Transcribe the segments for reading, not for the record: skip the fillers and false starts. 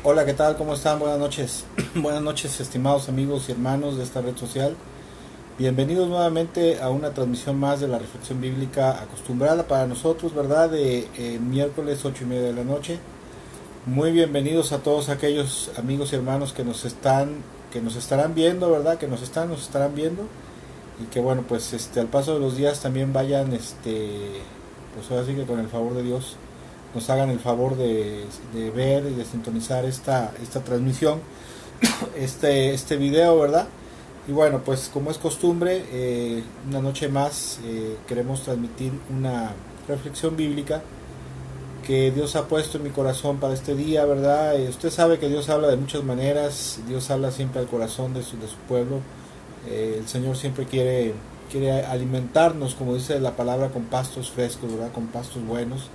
Hola, ¿qué tal? ¿Cómo están? Buenas noches. Buenas noches, estimados amigos y hermanos de esta red social. Bienvenidos nuevamente a una transmisión más de la reflexión bíblica acostumbrada para nosotros, ¿verdad? De miércoles 8:30 de la noche. Muy bienvenidos a todos aquellos amigos y hermanos que nos estarán viendo, ¿verdad? Nos estarán viendo y que bueno, pues al paso de los días también vayan, pues ahora sí que con el favor de Dios nos hagan el favor de ver y de sintonizar esta transmisión, este video, ¿verdad? Y bueno, pues como es costumbre, una noche más queremos transmitir una reflexión bíblica que Dios ha puesto en mi corazón para este día, ¿verdad? Usted sabe que Dios habla de muchas maneras, Dios habla siempre al corazón de su pueblo. El Señor siempre quiere alimentarnos, como dice la palabra, con pastos frescos, ¿verdad? Con pastos buenos.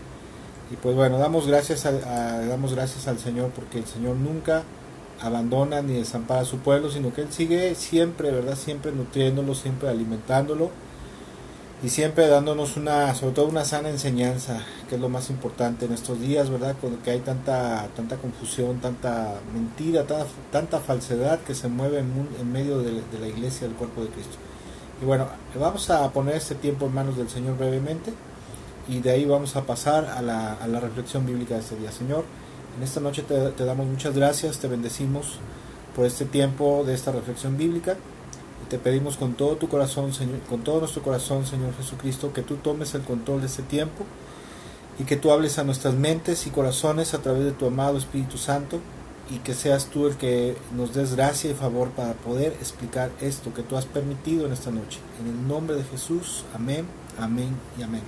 Y pues bueno, damos gracias al Señor porque el Señor nunca abandona ni desampara a su pueblo, sino que Él sigue siempre, ¿verdad? Siempre nutriéndolo, siempre alimentándolo y siempre dándonos sobre todo una sana enseñanza, que es lo más importante en estos días, ¿verdad? Con que hay tanta confusión, tanta mentira, tanta falsedad que se mueve en medio de la iglesia del cuerpo de Cristo. Y bueno, vamos a poner este tiempo en manos del Señor brevemente y de ahí vamos a pasar a la reflexión bíblica de este día. Señor, en esta noche te damos muchas gracias, te bendecimos por este tiempo de esta reflexión bíblica y te pedimos con todo tu corazón, Señor, con todo nuestro corazón, Señor Jesucristo, que tú tomes el control de este tiempo y que tú hables a nuestras mentes y corazones a través de tu amado Espíritu Santo y que seas tú el que nos des gracia y favor para poder explicar esto que tú has permitido en esta noche. En el nombre de Jesús, amén, amén y amén.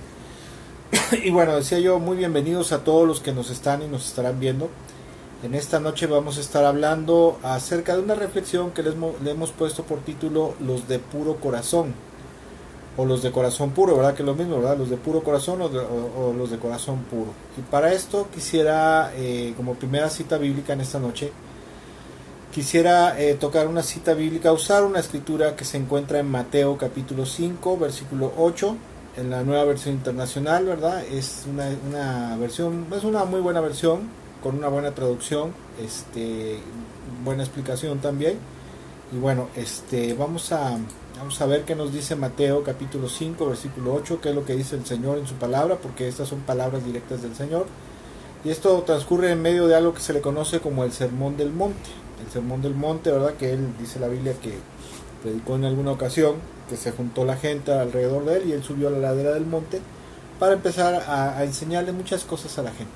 Y bueno, decía yo, muy bienvenidos a todos los que nos están y nos estarán viendo. En esta noche vamos a estar hablando acerca de una reflexión que le hemos puesto por título Los de puro corazón o los de corazón puro, ¿verdad? Que es lo mismo, ¿verdad? Los de puro corazón o los de corazón puro. Y para esto quisiera, como primera cita bíblica en esta noche, quisiera tocar una cita bíblica, usar una escritura que se encuentra en Mateo capítulo 5, versículo 8, en la nueva versión internacional, ¿verdad? Es una versión, es una muy buena versión, con una buena traducción, buena explicación también. Y bueno, vamos a ver qué nos dice Mateo capítulo 5, versículo 8, qué es lo que dice el Señor en su palabra, porque estas son palabras directas del Señor. Y esto transcurre en medio de algo que se le conoce como el Sermón del Monte. El Sermón del Monte, ¿verdad? Que él dice la Biblia que predicó en alguna ocasión, que se juntó la gente alrededor de él y él subió a la ladera del monte para empezar a enseñarle muchas cosas a la gente.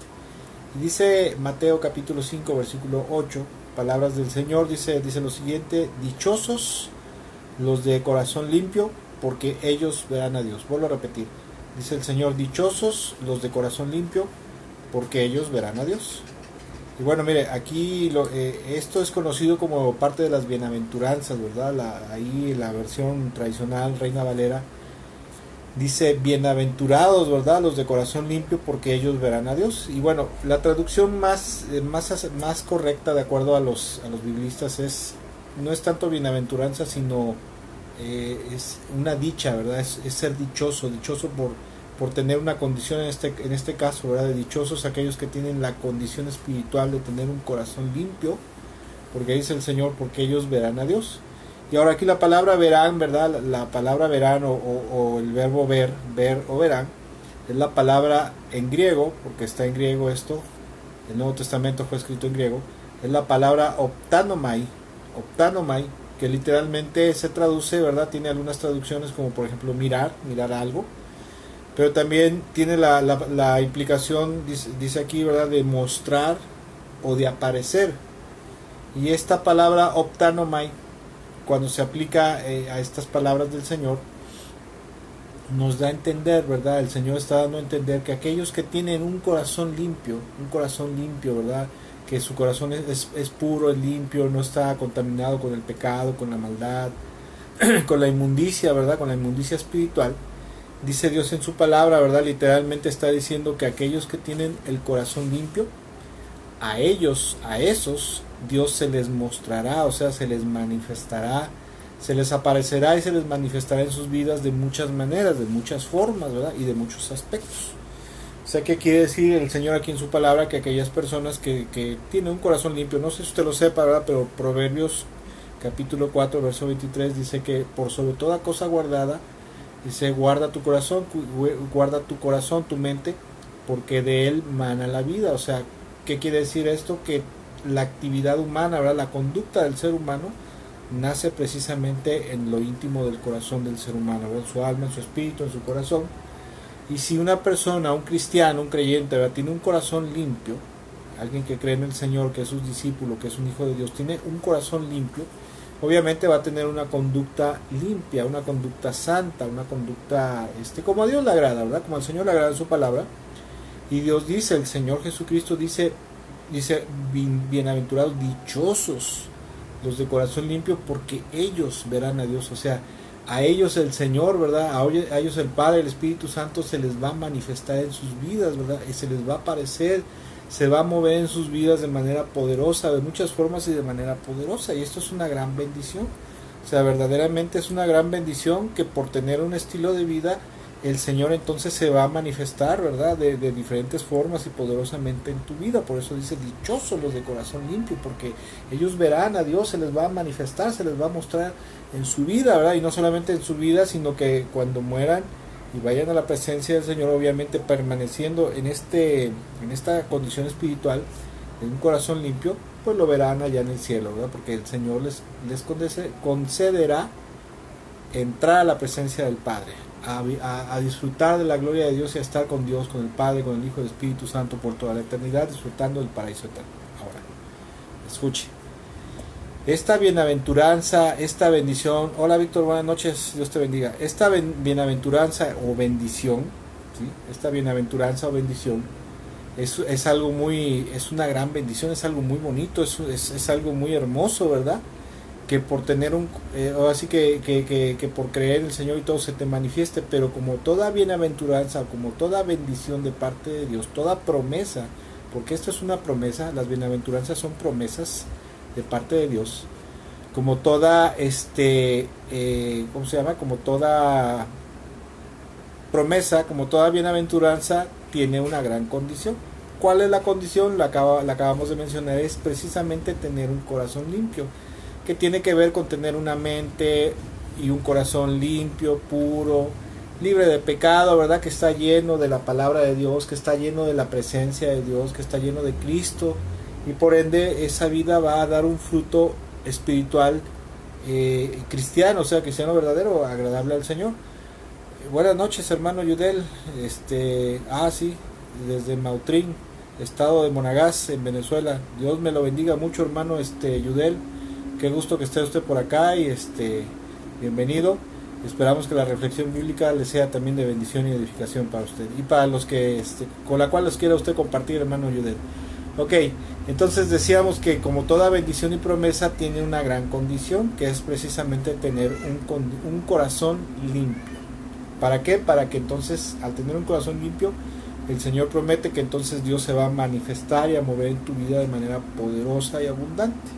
Y dice Mateo capítulo 5 versículo 8, palabras del Señor, dice lo siguiente: dichosos los de corazón limpio, porque ellos verán a Dios. Vuelvo a repetir, dice el Señor, dichosos los de corazón limpio, porque ellos verán a Dios. Y bueno, mire, aquí esto es conocido como parte de las bienaventuranzas, ¿verdad? Ahí la versión tradicional, Reina Valera, dice bienaventurados, ¿verdad? Los de corazón limpio, porque ellos verán a Dios. Y bueno, la traducción más correcta, de acuerdo a los biblistas, no es tanto bienaventuranza, sino es una dicha, ¿verdad? Es ser dichoso por tener una condición, en este caso, ¿verdad? De dichosos aquellos que tienen la condición espiritual de tener un corazón limpio, porque dice el Señor, porque ellos verán a Dios. Y ahora aquí la palabra verán, ¿verdad? La palabra verán o el verbo ver o verán, es la palabra en griego, porque está en griego esto, el Nuevo Testamento fue escrito en griego, es la palabra optanomai, que literalmente se traduce, ¿verdad? Tiene algunas traducciones como por ejemplo mirar algo, pero también tiene la implicación, dice aquí, ¿verdad? De mostrar o de aparecer. Y esta palabra optanomai, cuando se aplica a estas palabras del Señor, nos da a entender, ¿verdad? El Señor está dando a entender que aquellos que tienen un corazón limpio, ¿verdad? Que su corazón es puro, es limpio, no está contaminado con el pecado, con la maldad, con la inmundicia, ¿verdad? Con la inmundicia espiritual. Dice Dios en su palabra, ¿verdad? Literalmente está diciendo que aquellos que tienen el corazón limpio, a ellos, a esos, Dios se les mostrará, o sea, se les manifestará, se les aparecerá y se les manifestará en sus vidas de muchas maneras, de muchas formas, ¿verdad? Y de muchos aspectos. sea, ¿qué quiere decir el Señor aquí en su palabra? Que aquellas personas que tienen un corazón limpio, no sé si usted lo sepa, ¿verdad? Pero Proverbios capítulo 4, verso 23 dice que por sobre toda cosa guardada, dice, guarda tu corazón, tu mente, porque de él mana la vida. O sea, ¿qué quiere decir esto? Que la actividad humana, ¿verdad? La conducta del ser humano nace precisamente en lo íntimo del corazón del ser humano, ¿verdad? En su alma, en su espíritu, en su corazón. Y si una persona, un cristiano, un creyente, ¿verdad? Tiene un corazón limpio, alguien que cree en el Señor, que es su discípulo, que es un hijo de Dios, tiene un corazón limpio, obviamente va a tener una conducta limpia, una conducta santa, una conducta como a Dios le agrada, ¿verdad? Como al Señor le agrada en su palabra. Y Dios dice, el Señor Jesucristo dice bienaventurados, dichosos los de corazón limpio, porque ellos verán a Dios. O sea, a ellos el Señor, ¿verdad? A ellos el Padre, el Espíritu Santo se les va a manifestar en sus vidas, ¿verdad? Y se les va a aparecer, se va a mover en sus vidas de manera poderosa, de muchas formas y de manera poderosa. Y esto es una gran bendición. O sea, verdaderamente es una gran bendición que por tener un estilo de vida, el Señor entonces se va a manifestar, ¿verdad? De diferentes formas y poderosamente en tu vida. Por eso dice, dichosos los de corazón limpio, porque ellos verán a Dios, se les va a manifestar, se les va a mostrar en su vida, ¿verdad? Y no solamente en su vida, sino que cuando mueran y vayan a la presencia del Señor, obviamente permaneciendo en esta condición espiritual, en un corazón limpio, pues lo verán allá en el cielo, ¿verdad? Porque el Señor les concederá entrar a la presencia del Padre, a disfrutar de la gloria de Dios y a estar con Dios, con el Padre, con el Hijo y el Espíritu Santo por toda la eternidad, disfrutando del paraíso eterno. Ahora, escuche. Esta bienaventuranza, esta bendición, hola Víctor, buenas noches, Dios te bendiga. Esta bienaventuranza o bendición, ¿sí? Esta bienaventuranza o bendición es algo es una gran bendición, es algo muy bonito, es algo muy hermoso, ¿verdad? Que por tener así que por creer en el Señor y todo se te manifieste, pero como toda bienaventuranza, como toda bendición de parte de Dios, toda promesa, porque esto es una promesa, las bienaventuranzas son promesas de parte de Dios, como toda ¿cómo se llama? Como toda promesa, como toda bienaventuranza tiene una gran condición. ¿Cuál es la condición? La acabamos de mencionar, es precisamente tener un corazón limpio, que tiene que ver con tener una mente y un corazón limpio, puro, libre de pecado, ¿verdad? Que está lleno de la palabra de Dios, que está lleno de la presencia de Dios, que está lleno de Cristo, y por ende esa vida va a dar un fruto espiritual cristiano, o sea, cristiano verdadero, agradable al Señor. Buenas noches, hermano Yudel. Sí, desde Mautrín, estado de Monagas, en Venezuela. Dios me lo bendiga mucho, hermano Yudel. Qué gusto que esté usted por acá y bienvenido. Esperamos que la reflexión bíblica le sea también de bendición y edificación para usted y para los que con la cual los quiera usted compartir, hermano Yudel. Ok, entonces decíamos que como toda bendición y promesa tiene una gran condición, que es precisamente tener un corazón limpio. ¿Para qué? Para que entonces, al tener un corazón limpio, el Señor promete que entonces Dios se va a manifestar y a mover en tu vida de manera poderosa y abundante.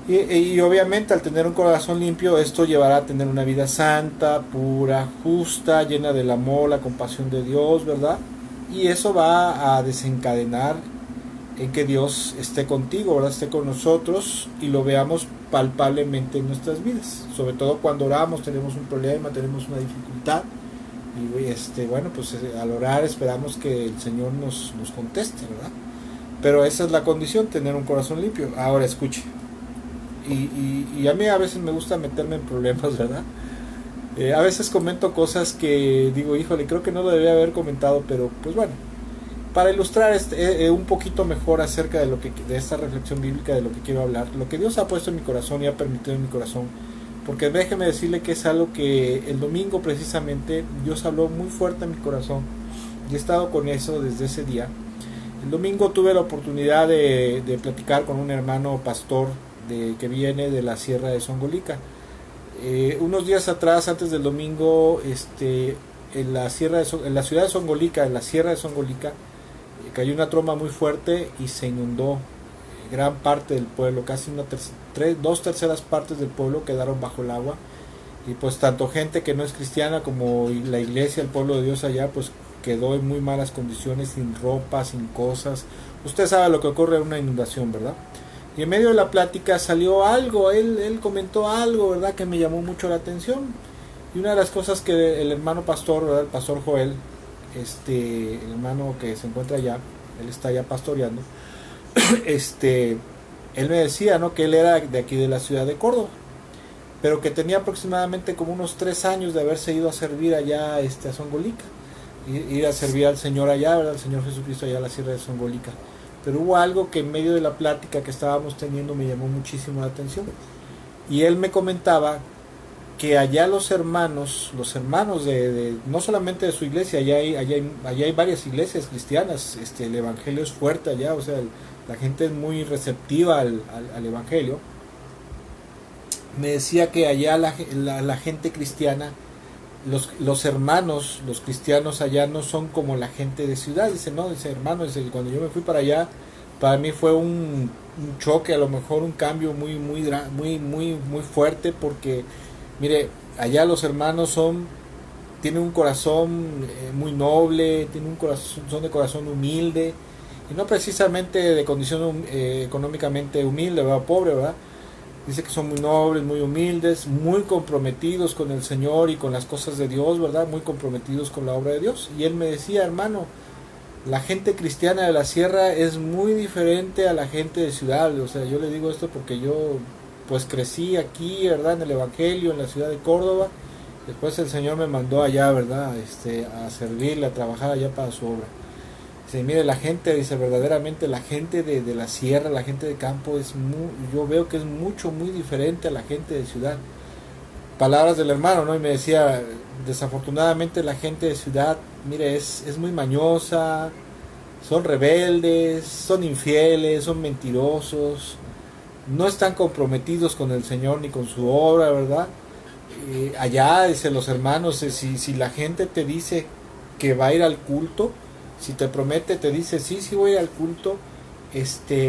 Y obviamente al tener un corazón limpio, esto llevará a tener una vida santa, pura, justa, llena del amor, la compasión de Dios, ¿verdad? Y eso va a desencadenar en que Dios esté contigo, ¿verdad? Esté con nosotros y lo veamos palpablemente en nuestras vidas. Sobre todo cuando oramos, tenemos un problema, tenemos una dificultad. Y bueno, pues al orar esperamos que el Señor nos conteste, ¿verdad? Pero esa es la condición, tener un corazón limpio. Ahora escuche. Y a mí a veces me gusta meterme en problemas, ¿verdad? A veces comento cosas que digo, híjole, creo que no lo debería haber comentado, pero pues bueno, para ilustrar un poquito mejor acerca de esta reflexión bíblica, de lo que quiero hablar, lo que Dios ha puesto en mi corazón y ha permitido en mi corazón, porque déjeme decirle que es algo que el domingo precisamente Dios habló muy fuerte en mi corazón y he estado con eso desde ese día. El domingo tuve la oportunidad de platicar con un hermano pastor que viene de la Sierra de Songolica. Unos días atrás, antes del domingo, en la ciudad de Songolica, en la Sierra de Songolica, cayó una tromba muy fuerte y se inundó gran parte del pueblo, casi 2/3 partes del pueblo quedaron bajo el agua, y pues tanto gente que no es cristiana como la iglesia, el pueblo de Dios allá, pues quedó en muy malas condiciones, sin ropa, sin cosas. Usted sabe lo que ocurre en una inundación, ¿verdad? Y en medio de la plática salió algo, él comentó algo, ¿verdad?, que me llamó mucho la atención. Y una de las cosas que el hermano pastor, ¿verdad?, el pastor Joel, el hermano que se encuentra allá, él está allá pastoreando, él me decía, ¿no?, que él era de aquí de la ciudad de Córdoba, pero que tenía aproximadamente como unos 3 años de haberse ido a servir allá a Zongolica, ir a servir al Señor allá, ¿verdad?, al Señor Jesucristo allá a la sierra de Zongolica. Pero hubo algo que en medio de la plática que estábamos teniendo me llamó muchísimo la atención. Y él me comentaba que allá los hermanos no solamente de su iglesia, allá hay varias iglesias cristianas, el evangelio es fuerte allá, o sea, la gente es muy receptiva al evangelio. Me decía que allá la gente cristiana, los hermanos, los cristianos allá no son como la gente de ciudad. Dice, no, dice, hermano, dice, cuando yo me fui para allá, para mí fue un choque, a lo mejor un cambio muy fuerte, porque mire, allá los hermanos tienen un corazón muy noble, son de corazón humilde, y no precisamente de condición económicamente humilde, ¿verdad?, pobre, ¿verdad? Dice que son muy nobles, muy humildes, muy comprometidos con el Señor y con las cosas de Dios, ¿verdad? Muy comprometidos con la obra de Dios. Y él me decía, hermano, la gente cristiana de la sierra es muy diferente a la gente de ciudad. O sea, yo le digo esto porque yo pues crecí aquí, ¿verdad?, en el Evangelio, en la ciudad de Córdoba. Después el Señor me mandó allá, ¿verdad?, a servirle, a trabajar allá para su obra. Dice, mire, la gente, dice, verdaderamente la gente de la sierra, la gente de campo, yo veo que es muy diferente a la gente de ciudad. Palabras del hermano, ¿no? Y me decía, desafortunadamente la gente de ciudad, mire, es muy mañosa, son rebeldes, son infieles, son mentirosos, no están comprometidos con el Señor ni con su obra, ¿verdad? Allá, dice, los hermanos, si la gente te dice que va a ir al culto, si te promete, te dice, sí voy al culto,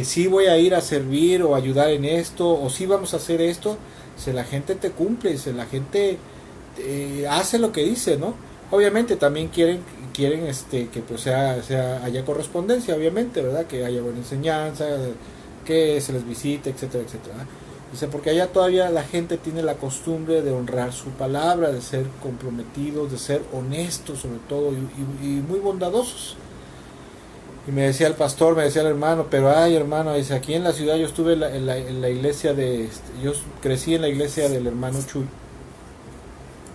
sí voy a ir a servir o ayudar en esto, o sí vamos a hacer esto, si la gente te cumple, si la gente hace lo que dice, ¿no? Obviamente también quieren que pues haya correspondencia, obviamente, ¿verdad?, que haya buena enseñanza, que se les visite, etcétera, etcétera, ¿verdad? Dice, porque allá todavía la gente tiene la costumbre de honrar su palabra, de ser comprometidos, de ser honestos sobre todo, y muy bondadosos. Y me decía el pastor, me decía el hermano, pero ay, hermano, dice, aquí en la ciudad yo estuve en la iglesia yo crecí en la iglesia del hermano Chuy,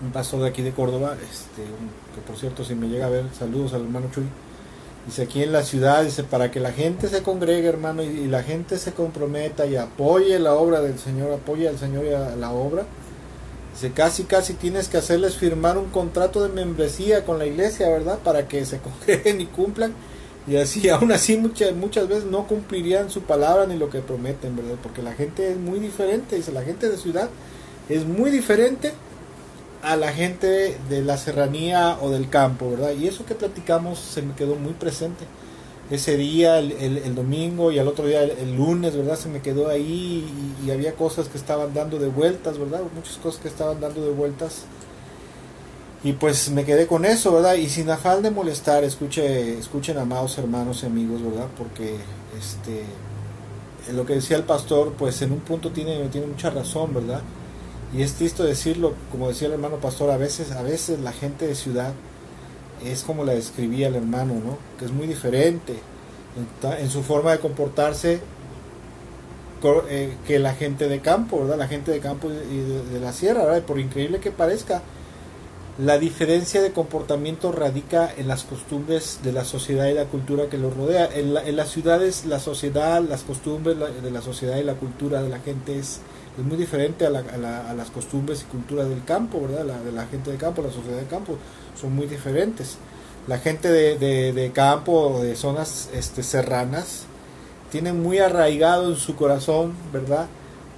un pastor de aquí de Córdoba, que por cierto, si me llega a ver, saludos al hermano Chuy. Dice, aquí en la ciudad, dice, para que la gente se congregue, hermano, y la gente se comprometa y apoye la obra del Señor, apoye al Señor y a la obra. Dice, casi tienes que hacerles firmar un contrato de membresía con la iglesia, ¿verdad?, para que se congreguen y cumplan. Y así, aún así, muchas veces no cumplirían su palabra ni lo que prometen, ¿verdad? Porque la gente es muy diferente, dice, la gente de ciudad es muy diferente a la gente de la serranía o del campo, ¿verdad? Y eso que platicamos se me quedó muy presente. Ese día, el domingo, y al otro día, el lunes, ¿verdad? Se me quedó ahí, y había cosas que estaban dando de vueltas, ¿verdad? Muchas cosas que estaban dando de vueltas. Y pues me quedé con eso, ¿verdad? Y sin afán de molestar, escuchen, amados hermanos y amigos, ¿verdad? Porque lo que decía el pastor, pues en un punto tiene mucha razón, ¿verdad? Y es triste decirlo, como decía el hermano pastor, a veces la gente de ciudad es como la describía el hermano, ¿no? Que es muy diferente en su forma de comportarse que la gente de campo, ¿verdad? La gente de campo y de la sierra, ¿verdad? Por increíble que parezca, la diferencia de comportamiento radica en las costumbres de la sociedad y la cultura que los rodea. En las ciudades, la sociedad, las costumbres de la sociedad y la cultura de la gente es muy diferente a las costumbres y culturas del campo, ¿verdad? De la gente de campo, la sociedad de campo, son muy diferentes. La gente de campo, de zonas serranas, tiene muy arraigado en su corazón, ¿verdad?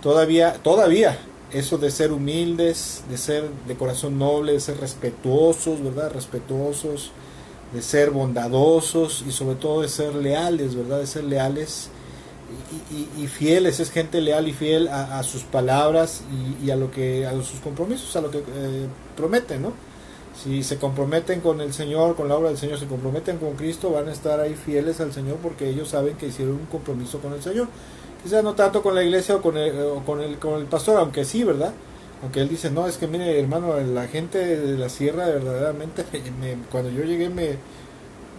Todavía eso de ser humildes, de ser de corazón noble, de ser respetuosos, ¿verdad? Respetuosos, de ser bondadosos y sobre todo de ser leales, ¿verdad? De ser leales y fieles. Es gente leal y fiel a sus palabras y a sus compromisos, a lo que prometen, ¿no? Si se comprometen con el Señor, con la obra del Señor, se comprometen con Cristo, van a estar ahí fieles al Señor porque ellos saben que hicieron un compromiso con el Señor. Quizás no tanto con la iglesia o con el pastor, aunque sí, ¿verdad? Aunque él dice, no, es que mire, hermano, la gente de la sierra verdaderamente, cuando yo llegué,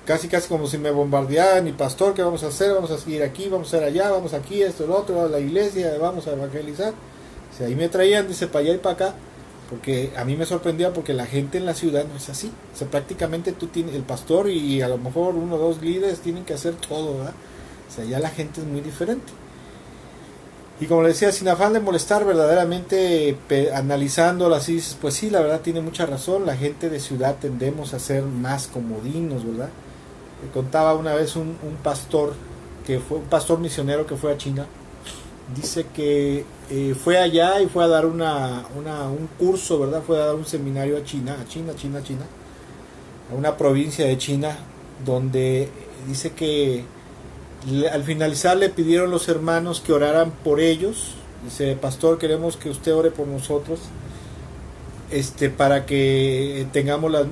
casi como si me bombardearan, y pastor, ¿qué vamos a hacer? Vamos a seguir aquí, vamos a ir allá, vamos aquí, esto, el otro, a la iglesia, vamos a evangelizar. O sea, ahí me traían, dice, para allá y para acá, porque a mí me sorprendía porque la gente en la ciudad no es así. O sea, prácticamente tú tienes, el pastor y a lo mejor uno o dos líderes tienen que hacer todo, ¿verdad? O sea, ya la gente es muy diferente. Y como le decía, sin afán de molestar, verdaderamente analizándola así, pues sí, la verdad tiene mucha razón. La gente de ciudad tendemos a ser más comodinos, ¿verdad? Me contaba una vez un pastor, que fue un pastor misionero que fue a China. Dice que fue allá y fue a dar un curso, ¿verdad? Fue a dar un seminario a China, a una provincia de China, donde dice que al finalizar le pidieron los hermanos que oraran por ellos. Dice, pastor, queremos que usted ore por nosotros, para que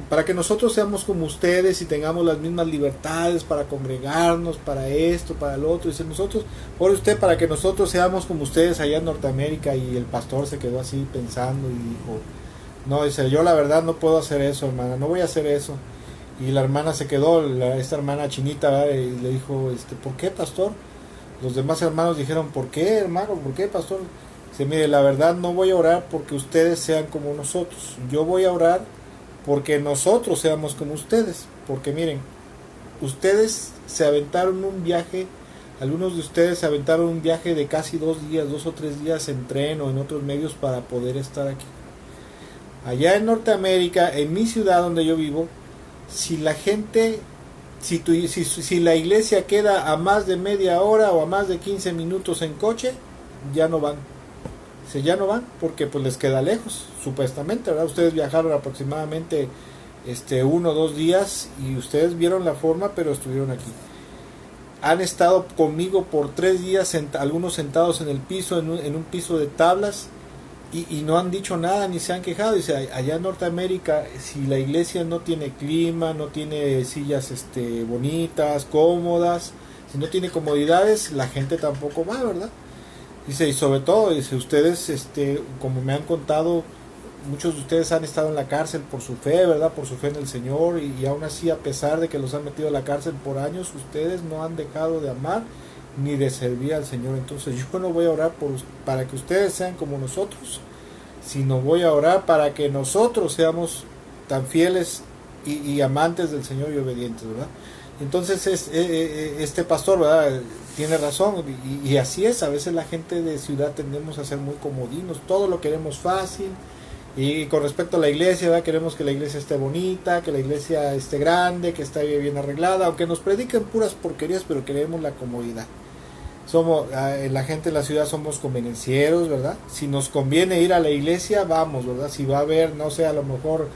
para que nosotros seamos como ustedes y tengamos las mismas libertades para congregarnos, para esto, para lo otro. Dice, nosotros, ore usted para que nosotros seamos como ustedes allá en Norteamérica. Y el pastor se quedó así pensando y dijo, no, dice, yo la verdad no puedo hacer eso, hermana, no voy a hacer eso. Y la hermana se quedó, esta hermana chinita, ¿verdad? Y le dijo, ¿por qué, pastor? Los demás hermanos dijeron, ¿por qué, hermano? ¿Por qué, pastor? Dice, mire, la verdad no voy a orar porque ustedes sean como nosotros. Yo voy a orar porque nosotros seamos como ustedes. Porque miren, ustedes se aventaron un viaje, algunos de ustedes se aventaron un viaje de casi 2 días, 2 o 3 días en tren o en otros medios para poder estar aquí. Allá en Norteamérica, en mi ciudad donde yo vivo, si la gente, si la iglesia queda a más de media hora o a más de 15 minutos en coche, ya no van. Ya no van porque pues les queda lejos, supuestamente, ¿verdad? Ustedes viajaron aproximadamente 1 o 2 días y ustedes vieron la forma, pero estuvieron aquí. Han estado conmigo por 3 días, algunos sentados en el piso, en un piso de tablas, y no han dicho nada ni se han quejado. Dice, allá en Norteamérica, si la iglesia no tiene clima, no tiene sillas bonitas, cómodas, si no tiene comodidades, la gente tampoco va, ¿verdad? Dice, y sobre todo, dice, ustedes, como me han contado, muchos de ustedes han estado en la cárcel por su fe, ¿verdad? Por su fe en el Señor, y aún así, a pesar de que los han metido a la cárcel por años, ustedes no han dejado de amar ni de servir al Señor. Entonces yo no voy a orar para que ustedes sean como nosotros, sino voy a orar para que nosotros seamos tan fieles y amantes del Señor y obedientes, ¿verdad? Entonces este pastor, ¿verdad?, tiene razón, y así es. A veces la gente de ciudad tendemos a ser muy comodinos, todo lo queremos fácil. Y con respecto a la iglesia, ¿verdad?, queremos que la iglesia esté bonita, que la iglesia esté grande, que esté bien arreglada, aunque nos prediquen puras porquerías, pero queremos la comodidad. La gente de la ciudad somos convenencieros, ¿verdad? Si nos conviene ir a la iglesia, vamos, ¿verdad? Si va a haber, no sé, a lo mejor,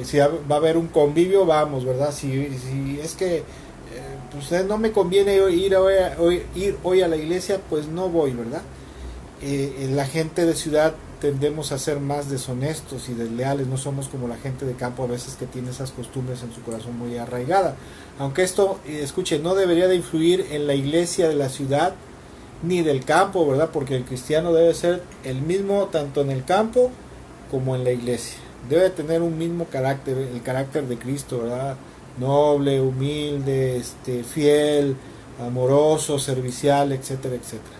si va a haber un convivio, vamos, ¿verdad? Si es que pues no me conviene ir hoy a la iglesia, pues no voy, ¿verdad? La gente de ciudad tendemos a ser más deshonestos y desleales, no somos como la gente de campo a veces, que tiene esas costumbres en su corazón muy arraigada. Aunque esto, escuche, no debería de influir en la iglesia de la ciudad ni del campo, ¿verdad? Porque el cristiano debe ser el mismo tanto en el campo como en la iglesia. Debe tener un mismo carácter, el carácter de Cristo, ¿verdad? Noble, humilde, fiel, amoroso, servicial, etcétera, etcétera.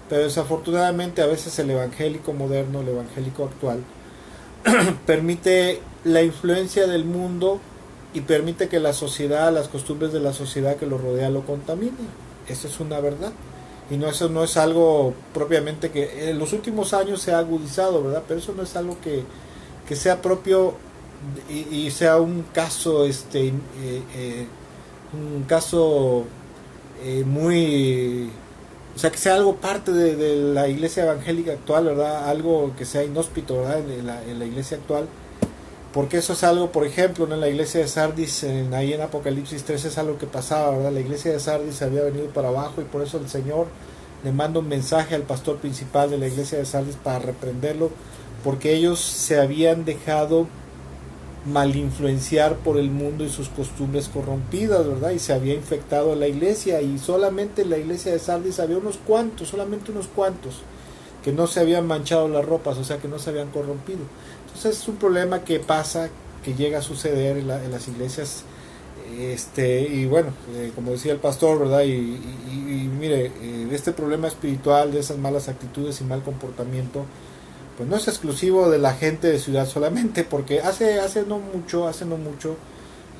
Pero desafortunadamente a veces el evangélico moderno, el evangélico actual, permite la influencia del mundo y permite que la sociedad, las costumbres de la sociedad que lo rodea lo contaminen. Eso es una verdad. Y eso no es algo propiamente que en los últimos años se ha agudizado, ¿verdad? Pero eso no es algo que sea propio y sea un caso, muy... O sea, que sea algo parte de la iglesia evangélica actual, ¿verdad? Algo que sea inhóspito, ¿verdad? En la iglesia actual. Porque eso es algo, por ejemplo, en la iglesia de Sardis, ahí en Apocalipsis 3 es algo que pasaba, ¿verdad? La iglesia de Sardis había venido para abajo, y por eso el Señor le manda un mensaje al pastor principal de la iglesia de Sardis para reprenderlo, porque ellos se habían dejado mal influenciar por el mundo y sus costumbres corrompidas, ¿verdad? Y se había infectado la iglesia, y solamente en la iglesia de Sardis había unos cuantos, solamente unos cuantos, que no se habían manchado las ropas, o sea que no se habían corrompido. Entonces es un problema que pasa, que llega a suceder en las iglesias, y bueno, como decía el pastor, ¿verdad? Y mire, este problema espiritual, de esas malas actitudes y mal comportamiento, pues no es exclusivo de la gente de ciudad solamente, porque hace no mucho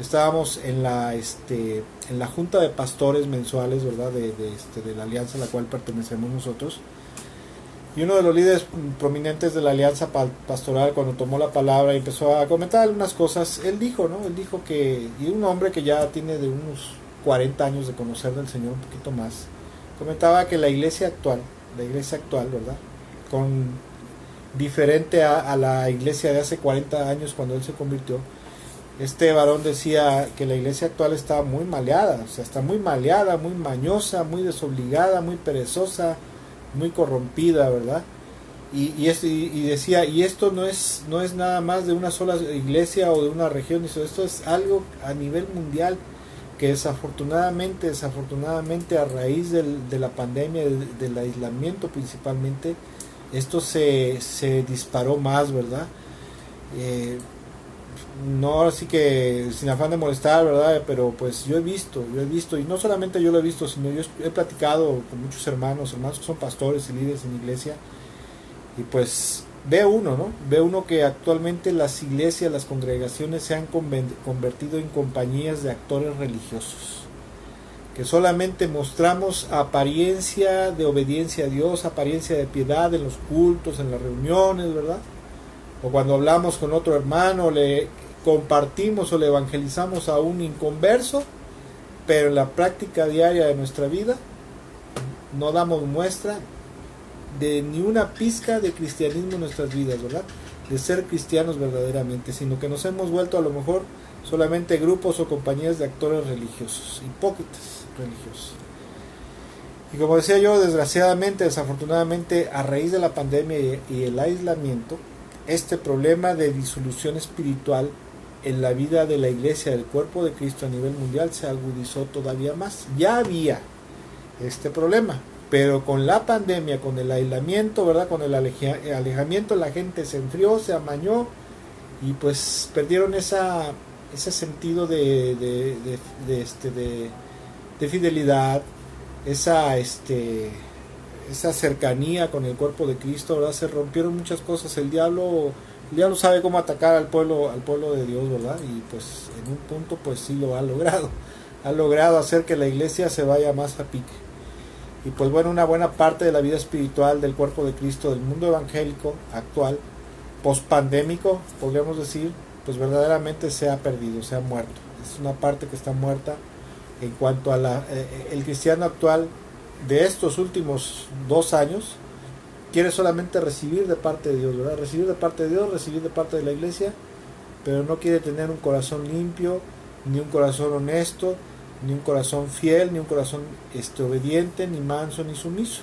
estábamos en la junta de pastores mensuales, ¿verdad? De la alianza a la cual pertenecemos nosotros. Y uno de los líderes prominentes de la alianza pastoral, cuando tomó la palabra y empezó a comentar algunas cosas, él dijo, ¿no? Él dijo que, y un hombre que ya tiene de unos 40 años de conocer del Señor, un poquito más, comentaba que la iglesia actual, ¿verdad? Diferente a la iglesia de hace 40 años cuando él se convirtió, este varón decía que la iglesia actual está muy maleada, o sea, está muy maleada, muy mañosa, muy desobligada, muy perezosa, muy corrompida, ¿verdad? Y decía, y esto no es nada más de una sola iglesia o de una región, esto es algo a nivel mundial, que desafortunadamente a raíz de la pandemia, del aislamiento principalmente, esto se disparó más, ¿verdad? No, así que sin afán de molestar, ¿verdad? Pero pues yo he visto, y no solamente yo lo he visto, sino yo he platicado con muchos hermanos que son pastores y líderes en iglesia, y pues ve uno que actualmente las iglesias, las congregaciones se han convertido en compañías de actores religiosos, que solamente mostramos apariencia de obediencia a Dios, apariencia de piedad en los cultos, en las reuniones, ¿verdad? O cuando hablamos con otro hermano, le compartimos o le evangelizamos a un inconverso, pero en la práctica diaria de nuestra vida no damos muestra de ni una pizca de cristianismo en nuestras vidas, ¿verdad? De ser cristianos verdaderamente, sino que nos hemos vuelto a lo mejor solamente grupos o compañías de actores religiosos, hipócritas religiosos. Y como decía yo, desgraciadamente, desafortunadamente, a raíz de la pandemia y el aislamiento, este problema de disolución espiritual en la vida de la iglesia, del cuerpo de Cristo a nivel mundial, se agudizó todavía más. Ya había este problema, pero con la pandemia, con el aislamiento, ¿verdad? Con el alejamiento, la gente se enfrió, se amañó, y pues perdieron ese sentido de fidelidad, esa cercanía con el cuerpo de Cristo, ¿verdad? Se rompieron muchas cosas. El diablo sabe cómo atacar al pueblo de Dios, ¿verdad? Y pues en un punto pues sí lo ha logrado hacer que la iglesia se vaya más a pique. Y pues bueno, una buena parte de la vida espiritual del cuerpo de Cristo, del mundo evangélico actual, pospandémico, podríamos decir, pues verdaderamente se ha perdido, se ha muerto. Es una parte que está muerta en cuanto a el cristiano actual de estos últimos 2 años. Quiere solamente recibir de parte de Dios, ¿verdad? Recibir de parte de Dios, recibir de parte de la iglesia, pero no quiere tener un corazón limpio, ni un corazón honesto, ni un corazón fiel, ni un corazón obediente, ni manso, ni sumiso.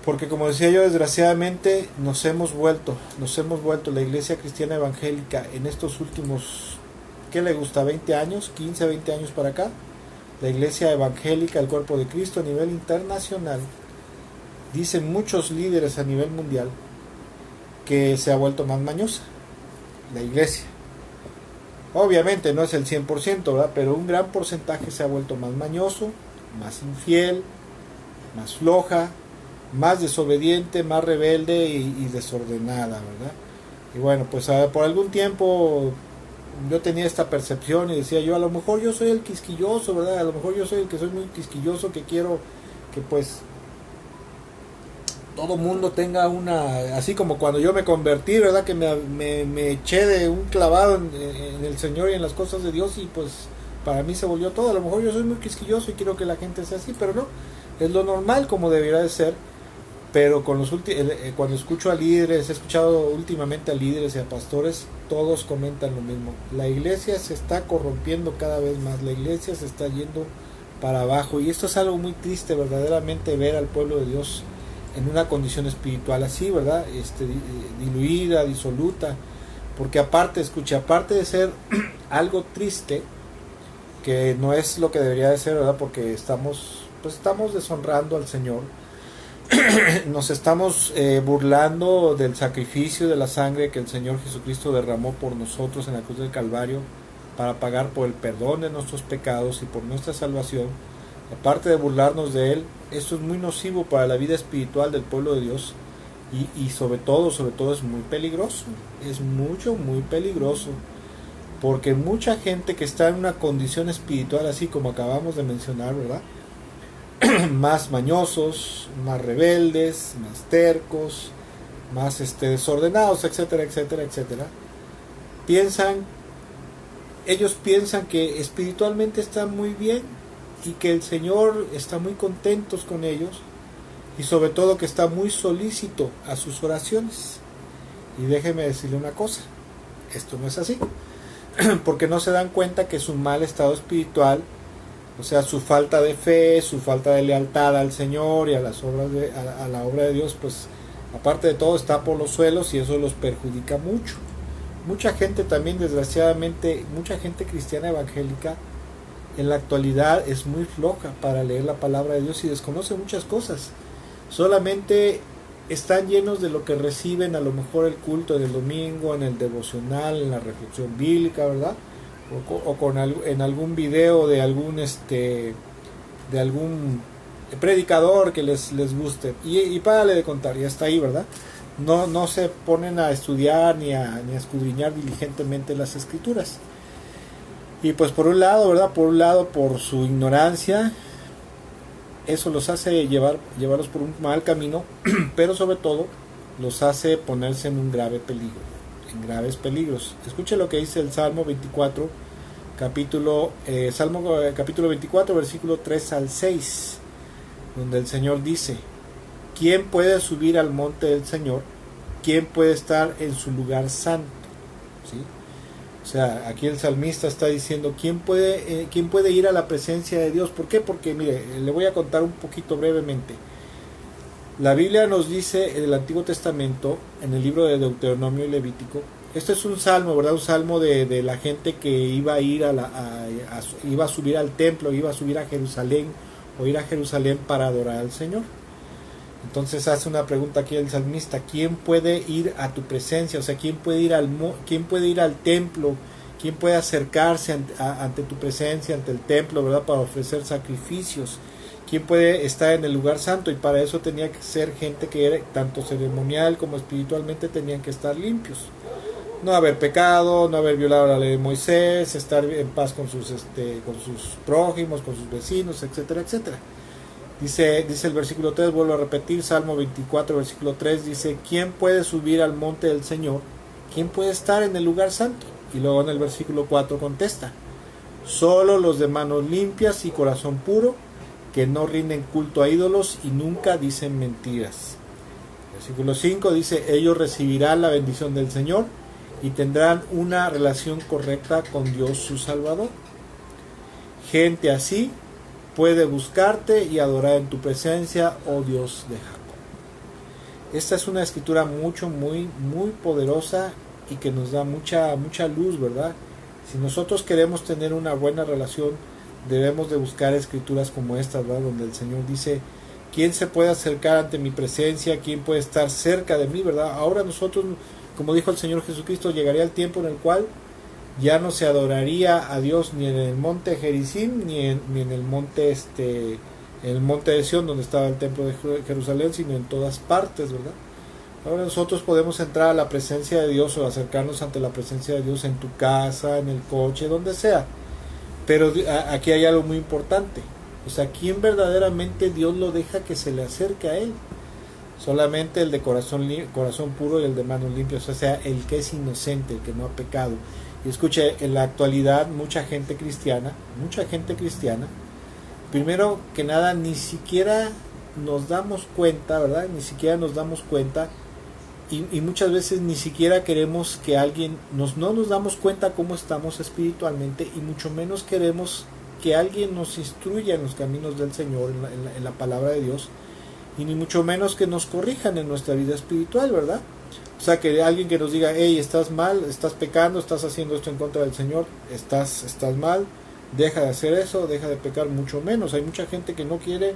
Porque como decía yo, desgraciadamente nos hemos vuelto la iglesia cristiana evangélica en estos últimos, ¿qué le gusta? 20 años, 15, 20 años para acá. La iglesia evangélica, el cuerpo de Cristo a nivel internacional, dicen muchos líderes a nivel mundial, que se ha vuelto más mañosa la iglesia. Obviamente no es el 100%, ¿verdad? Pero un gran porcentaje se ha vuelto más mañoso, más infiel, más floja, más desobediente, más rebelde y desordenada, ¿verdad? Y bueno, pues por algún tiempo yo tenía esta percepción y decía yo, a lo mejor yo soy el quisquilloso, ¿verdad? A lo mejor yo soy el que soy muy quisquilloso, que quiero que pues todo mundo tenga así como cuando yo me convertí, ¿verdad? Que me eché de un clavado en el Señor y en las cosas de Dios, y pues para mí se volvió todo. A lo mejor yo soy muy quisquilloso y quiero que la gente sea así, pero no, es lo normal como debería de ser. Pero cuando escucho a líderes, he escuchado últimamente a líderes y a pastores, todos comentan lo mismo. La iglesia se está corrompiendo cada vez más, la iglesia se está yendo para abajo, y esto es algo muy triste verdaderamente, ver al pueblo de Dios en una condición espiritual así, ¿verdad? Diluida, disoluta, Porque aparte, escuche, aparte de ser algo triste, que no es lo que debería de ser, ¿verdad? Porque estamos deshonrando al Señor, nos estamos burlando del sacrificio de la sangre que el Señor Jesucristo derramó por nosotros en la cruz del Calvario para pagar por el perdón de nuestros pecados y por nuestra salvación. Aparte de burlarnos de Él, esto es muy nocivo para la vida espiritual del pueblo de Dios y sobre todo es muy peligroso, es muy peligroso, porque mucha gente que está en una condición espiritual así como acabamos de mencionar, ¿verdad? Más mañosos, más rebeldes, más tercos, más desordenados, etcétera, etcétera, etcétera. Ellos piensan que espiritualmente están muy bien y que el Señor está muy contento con ellos y sobre todo que está muy solícito a sus oraciones. Y déjeme decirle una cosa, esto no es así, porque no se dan cuenta que su mal estado espiritual, o sea, su falta de fe, su falta de lealtad al Señor y a las obras a la obra de Dios, pues aparte de todo está por los suelos y eso los perjudica mucho. Mucha gente también, desgraciadamente, mucha gente cristiana evangélica en la actualidad es muy floja para leer la palabra de Dios y desconoce muchas cosas. Solamente están llenos de lo que reciben, a lo mejor el culto del domingo, en el devocional, en la reflexión bíblica, ¿verdad? En algún video de algún predicador que les guste y párale de contar y hasta ahí, ¿verdad? No se ponen a estudiar ni a escudriñar diligentemente las escrituras. Y pues por un lado, ¿verdad? Por su ignorancia, eso los hace llevarlos por un mal camino, pero sobre todo los hace ponerse en un grave peligro, en graves peligros. Escuche lo que dice el Salmo 24, capítulo 24, versículo 3 al 6, donde el Señor dice: ¿quién puede subir al monte del Señor? ¿Quién puede estar en su lugar santo? ¿Sí? O sea, aquí el salmista está diciendo, ¿quién puede ir a la presencia de Dios? ¿Por qué? Porque, mire, le voy a contar un poquito brevemente. La Biblia nos dice en el Antiguo Testamento, en el libro de Deuteronomio y Levítico, este es un salmo, ¿verdad? Un salmo de la gente que iba a ir iba a subir al templo, iba a subir a Jerusalén, o ir a Jerusalén para adorar al Señor. Entonces hace una pregunta aquí el salmista: ¿quién puede ir a tu presencia? O sea, ¿quién puede ir al templo? ¿Quién puede acercarse ante tu presencia, ante el templo, ¿verdad? Para ofrecer sacrificios. ¿Quién puede estar en el lugar santo? Y para eso tenía que ser gente que era tanto ceremonial como espiritualmente tenían que estar limpios. No haber pecado, no haber violado la ley de Moisés, estar en paz con sus prójimos, con sus vecinos, etcétera, etcétera. Dice el versículo 3, vuelvo a repetir, Salmo 24, versículo 3, dice: ¿quién puede subir al monte del Señor? ¿Quién puede estar en el lugar santo? Y luego en el versículo 4 contesta: solo los de manos limpias y corazón puro, que no rinden culto a ídolos y nunca dicen mentiras. Versículo 5 dice: ellos recibirán la bendición del Señor y tendrán una relación correcta con Dios su Salvador. Gente así puede buscarte y adorar en tu presencia, oh Dios de Jacob. Esta es una escritura muy poderosa y que nos da mucha luz, ¿verdad? Si nosotros queremos tener una buena relación, debemos de buscar escrituras como estas, ¿verdad? Donde el Señor dice: ¿quién se puede acercar ante mi presencia? ¿Quién puede estar cerca de mí, verdad? Ahora nosotros, como dijo el Señor Jesucristo, llegaría el tiempo en el cual ya no se adoraría a Dios ni en el monte Gerizim ni en el monte de Sión, donde estaba el templo de Jerusalén, sino en todas partes, ¿verdad? Ahora nosotros podemos entrar a la presencia de Dios o acercarnos ante la presencia de Dios en tu casa, en el coche, donde sea. Pero aquí hay algo muy importante. O sea, ¿quién verdaderamente Dios lo deja que se le acerque a Él? Solamente el de corazón puro y el de manos limpias, o sea, el que es inocente, el que no ha pecado. Y escuche, en la actualidad mucha gente cristiana, primero que nada ni siquiera nos damos cuenta, ¿verdad? Ni siquiera nos damos cuenta y muchas veces ni siquiera queremos que alguien, no nos damos cuenta cómo estamos espiritualmente y mucho menos queremos que alguien nos instruya en los caminos del Señor, en la palabra de Dios, y ni mucho menos que nos corrijan en nuestra vida espiritual, ¿verdad? O sea, que alguien que nos diga, hey, estás mal, estás pecando, estás haciendo esto en contra del Señor, estás mal, deja de hacer eso, deja de pecar, mucho menos. Hay mucha gente que no quiere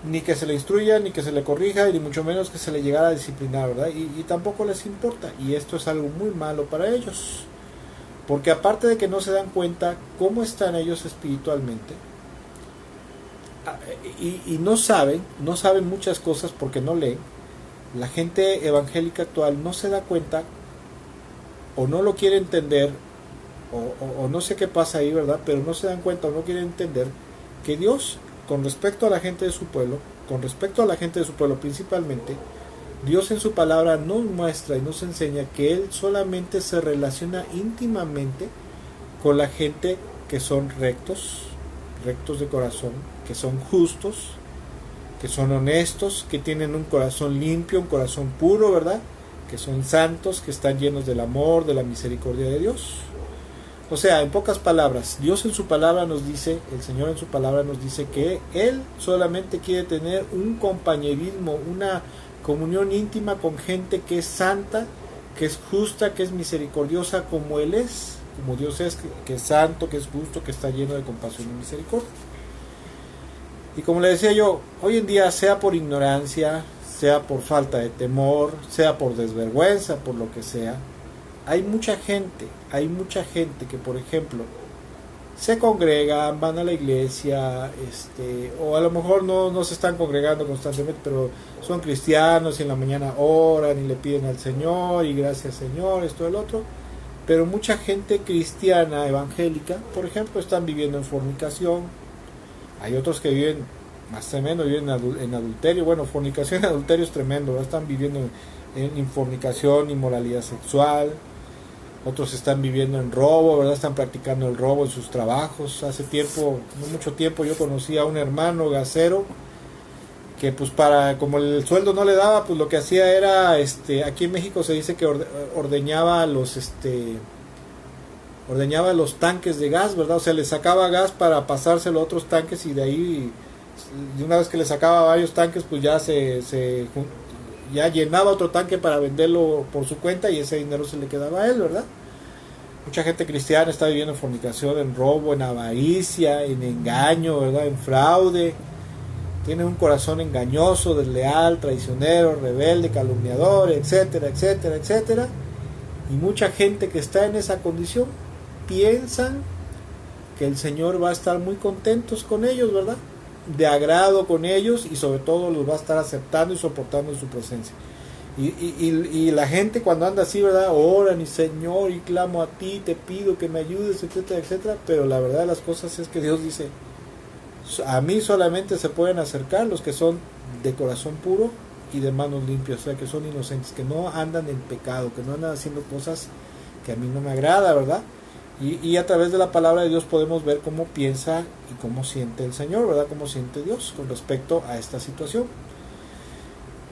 ni que se le instruya, ni que se le corrija, y ni mucho menos que se le llegara a disciplinar, ¿verdad? Y tampoco les importa, y esto es algo muy malo para ellos, porque aparte de que no se dan cuenta cómo están ellos espiritualmente, y no saben muchas cosas porque no leen. La gente evangélica actual no se da cuenta, o no lo quiere entender, o no sé qué pasa ahí, ¿verdad? Pero no se dan cuenta o no quieren entender que Dios, con respecto a la gente de su pueblo, principalmente, Dios en su palabra nos muestra y nos enseña que Él solamente se relaciona íntimamente con la gente que son rectos de corazón, que son justos, que son honestos, que tienen un corazón limpio, un corazón puro, ¿verdad? Que son santos, que están llenos del amor, de la misericordia de Dios. O sea, en pocas palabras, Dios en su palabra nos dice, el Señor en su palabra nos dice que Él solamente quiere tener un compañerismo, una comunión íntima con gente que es santa, que es justa, que es misericordiosa como Él es, como Dios es, que es santo, que es justo, que está lleno de compasión y misericordia. Y como le decía yo, hoy en día, sea por ignorancia, sea por falta de temor, sea por desvergüenza, por lo que sea, hay mucha gente que, por ejemplo, se congregan, van a la iglesia, o a lo mejor no se están congregando constantemente, pero son cristianos y en la mañana oran y le piden al Señor y gracias Señor, esto y el otro. Pero mucha gente cristiana, evangélica, por ejemplo, están viviendo en fornicación. Hay otros que viven más tremendo, viven en adulterio. Bueno, fornicación y adulterio es tremendo, ¿verdad? Están viviendo en fornicación, inmoralidad sexual. Otros están viviendo en robo, ¿verdad? Están practicando el robo en sus trabajos. Hace tiempo, no mucho tiempo, yo conocí a un hermano gasero que pues como el sueldo no le daba, pues lo que hacía era, aquí en México se dice que ordeñaba los tanques de gas, ¿verdad? O sea, le sacaba gas para pasárselo a otros tanques, y de ahí, de una vez que le sacaba varios tanques, pues ya ya llenaba otro tanque para venderlo por su cuenta, y ese dinero se le quedaba a él, ¿verdad? Mucha gente cristiana está viviendo en fornicación, en robo, en avaricia, en engaño, ¿verdad? En fraude. Tiene un corazón engañoso, desleal, traicionero, rebelde, calumniador, etcétera, etcétera, etcétera. Y mucha gente que está en esa condición piensan que el Señor va a estar muy contentos con ellos, ¿verdad? De agrado con ellos, y sobre todo los va a estar aceptando y soportando en su presencia. Y la gente cuando anda así, ¿verdad? Oran y Señor, y clamo a ti, te pido que me ayudes, etcétera, etcétera. Pero la verdad de las cosas es que Dios dice, a mí solamente se pueden acercar los que son de corazón puro y de manos limpias, o sea, que son inocentes, que no andan en pecado, que no andan haciendo cosas que a mí no me agrada, ¿verdad? Y a través de la palabra de Dios podemos ver cómo piensa y cómo siente el Señor, ¿verdad? Cómo siente Dios con respecto a esta situación.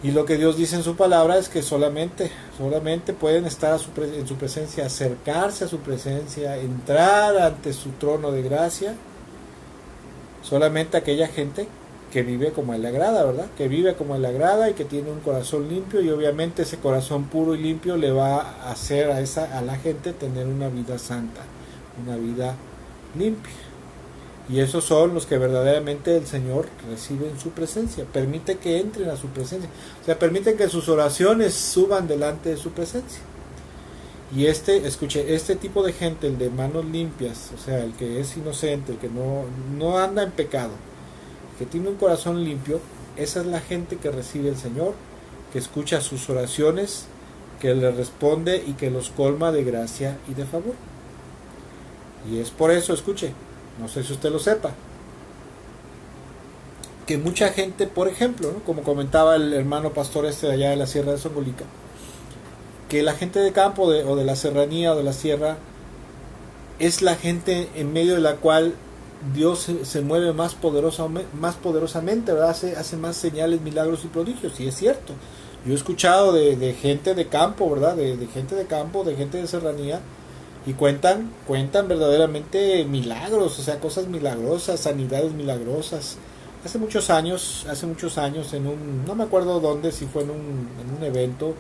Y lo que Dios dice en su palabra es que solamente pueden estar en su presencia, acercarse a su presencia, entrar ante su trono de gracia, solamente aquella gente que vive como a Él le agrada, ¿verdad? Que vive como a Él le agrada y que tiene un corazón limpio, y obviamente ese corazón puro y limpio le va a hacer a la gente tener una vida santa, una vida limpia. Y esos son los que verdaderamente el Señor recibe en su presencia, permite que entren a su presencia, o sea, permiten que sus oraciones suban delante de su presencia. Y este tipo de gente, el de manos limpias, o sea, el que es inocente, el que no anda en pecado, que tiene un corazón limpio, esa es la gente que recibe el Señor, que escucha sus oraciones, que le responde y que los colma de gracia y de favor. Y es por eso, escuche, no sé si usted lo sepa, que mucha gente, por ejemplo, ¿no? Como comentaba el hermano pastor de allá de la Sierra de Songolica, que la gente de campo o de la serranía o de la sierra es la gente en medio de la cual Dios se mueve más poderosamente, ¿verdad? Hace más señales, milagros y prodigios, y es cierto. Yo he escuchado de gente de campo, ¿verdad? De gente de campo, de gente de serranía, y cuentan verdaderamente milagros, o sea, cosas milagrosas, sanidades milagrosas. Hace muchos años no me acuerdo dónde, si fue en un evento,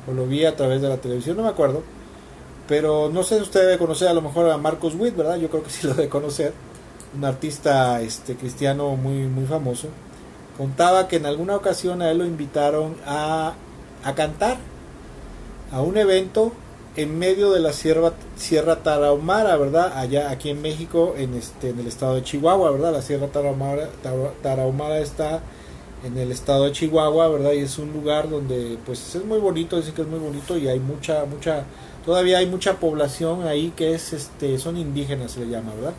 o lo vi a través de la televisión, no me acuerdo, pero no sé si usted debe conocer a lo mejor a Marcos Witt, ¿verdad? Yo creo que sí lo debe conocer, un artista cristiano muy famoso. Contaba que en alguna ocasión a él lo invitaron a cantar a un evento en medio de la Sierra Tarahumara, ¿verdad? Allá aquí en México, en el estado de Chihuahua, ¿verdad? La Sierra Tarahumara está en el estado de Chihuahua, ¿verdad? Y es un lugar donde pues es muy bonito, dicen que es muy bonito y hay todavía hay mucha población ahí que son indígenas, se le llama, ¿verdad?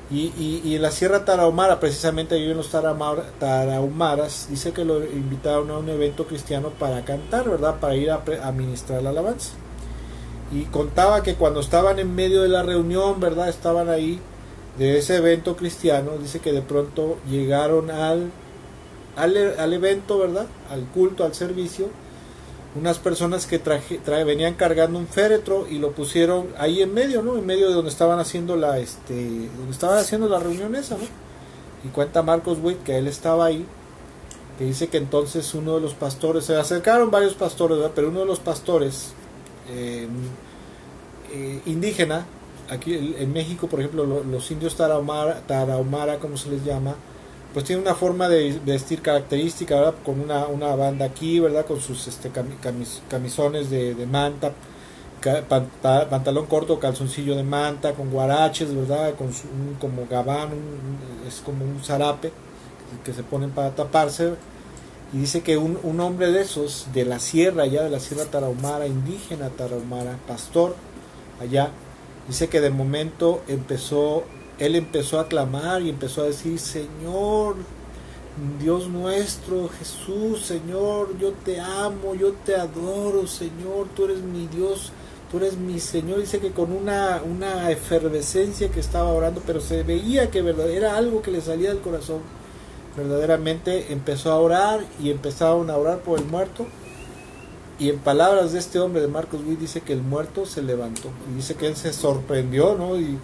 Y en la Sierra Tarahumara, precisamente ahí en los Tarahumaras, dice que lo invitaron a un evento cristiano para cantar, ¿verdad? Para ir a ministrar la alabanza. Y contaba que cuando estaban en medio de la reunión, ¿verdad? Estaban ahí de ese evento cristiano, dice que de pronto llegaron al evento, ¿verdad? Al culto, al servicio, unas personas que venían cargando un féretro y lo pusieron ahí en medio, ¿no? En medio de donde estaban haciendo la reunión esa, ¿no? Y cuenta Marcos Witt que él estaba ahí, que dice que entonces uno de los pastores, se acercaron varios pastores, ¿verdad? Pero uno de los pastores indígena, aquí en México, por ejemplo, los indios tarahumara, como se les llama, pues tiene una forma de vestir característica, ¿verdad? Con una banda aquí, ¿verdad? Con sus camisones de manta, pantalón corto, calzoncillo de manta, con guaraches, ¿verdad? Con como gabán, es como un zarape que se ponen para taparse. Y dice que un hombre de esos, de la sierra, allá de la Sierra Tarahumara, indígena Tarahumara, pastor, allá, dice que de momento él empezó a clamar y empezó a decir: Señor, Dios nuestro, Jesús, Señor, yo te amo, yo te adoro, Señor, tú eres mi Dios, tú eres mi Señor. Dice que con una efervescencia que estaba orando, pero se veía que era algo que le salía del corazón. Verdaderamente empezó a orar y empezaron a orar por el muerto. Y en palabras de este hombre, de Marcos Witt, dice que el muerto se levantó. Y dice que él se sorprendió, ¿no? Y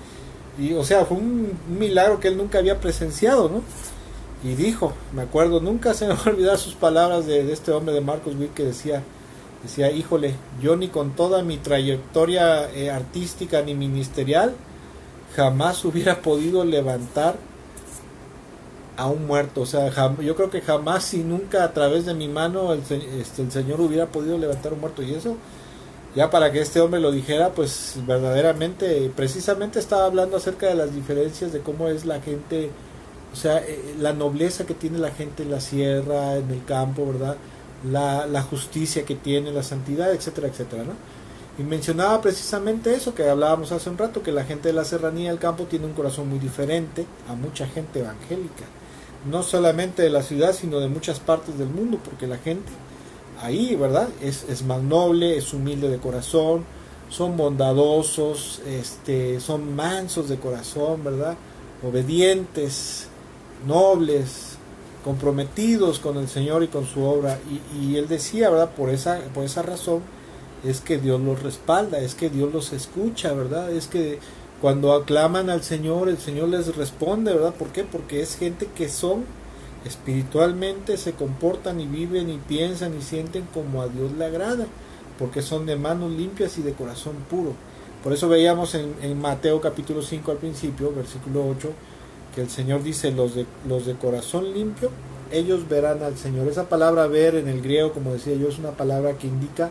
o sea, fue un milagro que él nunca había presenciado, ¿no? Y dijo, me acuerdo, nunca se me va a olvidar sus palabras de este hombre, de Marcos Witt, que decía, híjole, yo ni con toda mi trayectoria artística ni ministerial jamás hubiera podido levantar a un muerto. O sea, yo creo que jamás y nunca a través de mi mano el Señor hubiera podido levantar un muerto. Y eso, ya para que este hombre lo dijera, pues verdaderamente, precisamente estaba hablando acerca de las diferencias de cómo es la gente, o sea, la nobleza que tiene la gente en la sierra, en el campo, ¿verdad? La justicia que tiene, la santidad, etcétera, etcétera, ¿no? Y mencionaba precisamente eso que hablábamos hace un rato, que la gente de la serranía del campo tiene un corazón muy diferente a mucha gente evangélica, no solamente de la ciudad, sino de muchas partes del mundo, porque la gente ahí, ¿verdad? Es más noble, es humilde de corazón, son bondadosos, son mansos de corazón, ¿verdad? Obedientes, nobles, comprometidos con el Señor y con su obra. Y él decía, ¿verdad? Por esa razón es que Dios los respalda, es que Dios los escucha, ¿verdad? Es que cuando aclaman al Señor, el Señor les responde, ¿verdad? ¿Por qué? Porque es gente que son espiritualmente, se comportan y viven y piensan y sienten como a Dios le agrada, porque son de manos limpias y de corazón puro. Por eso veíamos en Mateo capítulo 5 al principio, versículo 8, que el Señor dice: los de corazón limpio, ellos verán al Señor. Esa palabra ver en el griego, como decía yo, es una palabra que indica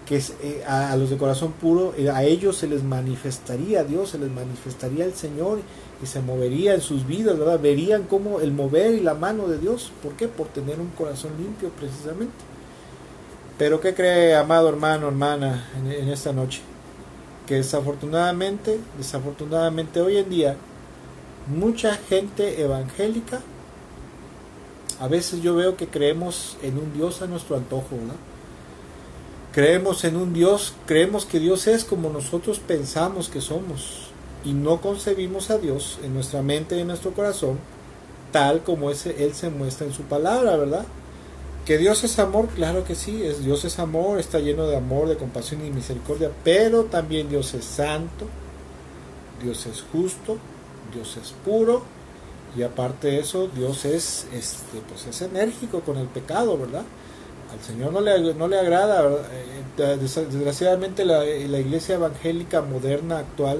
que a los de corazón puro, a ellos se les manifestaría Dios, se les manifestaría el Señor y se movería en sus vidas, ¿verdad? Verían como el mover y la mano de Dios. ¿Por qué? Por tener un corazón limpio, precisamente. Pero ¿qué cree, amado hermano, hermana, en esta noche? Que desafortunadamente hoy en día, mucha gente evangélica, a veces yo veo que creemos en un Dios a nuestro antojo, ¿verdad? Creemos en un Dios, creemos que Dios es como nosotros pensamos que somos, y no concebimos a Dios en nuestra mente y en nuestro corazón tal como Él se muestra en su palabra, ¿verdad? Que Dios es amor, claro que sí, Dios es amor, está lleno de amor, de compasión y misericordia, pero también Dios es santo, Dios es justo, Dios es puro, y aparte de eso, Dios es enérgico con el pecado, ¿verdad? Al Señor no le agrada, ¿verdad? Desgraciadamente la iglesia evangélica moderna actual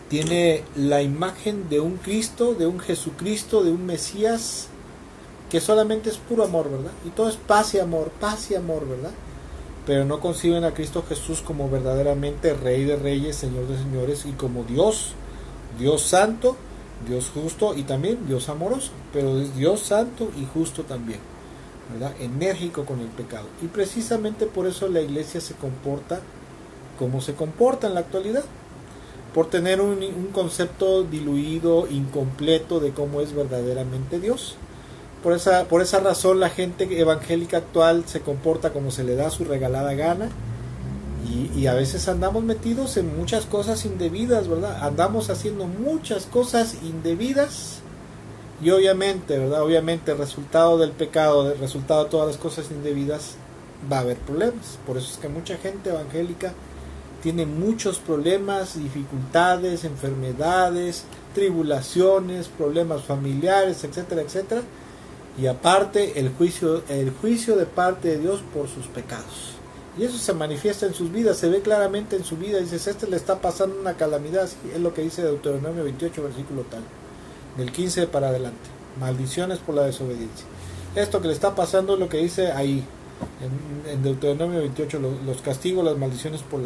tiene la imagen de un Cristo, de un Jesucristo, de un Mesías que solamente es puro amor, ¿verdad? Y todo es paz y amor, ¿verdad? Pero no conciben a Cristo Jesús como verdaderamente Rey de Reyes, Señor de Señores, y como Dios, Dios santo, Dios justo y también Dios amoroso, pero es Dios santo y justo también, ¿verdad? Enérgico con el pecado. Y precisamente por eso la iglesia se comporta como se comporta en la actualidad, por tener un concepto diluido, incompleto de cómo es verdaderamente Dios. Por esa razón la gente evangélica actual se comporta como se le da su regalada gana, y a veces andamos metidos en muchas cosas indebidas, ¿verdad? Andamos haciendo muchas cosas indebidas, y obviamente, ¿verdad? Obviamente el resultado del pecado, el resultado de todas las cosas indebidas, va a haber problemas. Por eso es que mucha gente evangélica tiene muchos problemas, dificultades, enfermedades, tribulaciones, problemas familiares, etcétera, etcétera. Y aparte el juicio de parte de Dios por sus pecados. Y eso se manifiesta en sus vidas, se ve claramente en su vida. Dices, le está pasando una calamidad, así es lo que dice Deuteronomio 28, versículo tal, del 15 para adelante. Maldiciones por la desobediencia. Esto que le está pasando es lo que dice ahí, en Deuteronomio 28, los castigos, las maldiciones por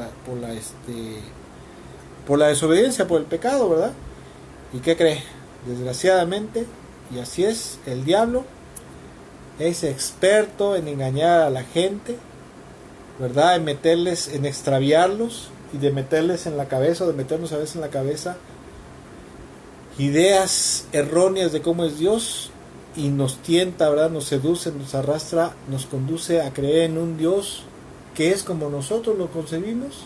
la desobediencia, por el pecado, ¿verdad? ¿Y qué cree? Desgraciadamente, y así es, el diablo es experto en engañar a la gente, ¿verdad? En extraviarlos, y de meterles en la cabeza, o de meternos a veces en la cabeza ideas erróneas de cómo es Dios, y nos tienta, ¿verdad? Nos seduce, nos arrastra, nos conduce a creer en un Dios que es como nosotros lo concebimos,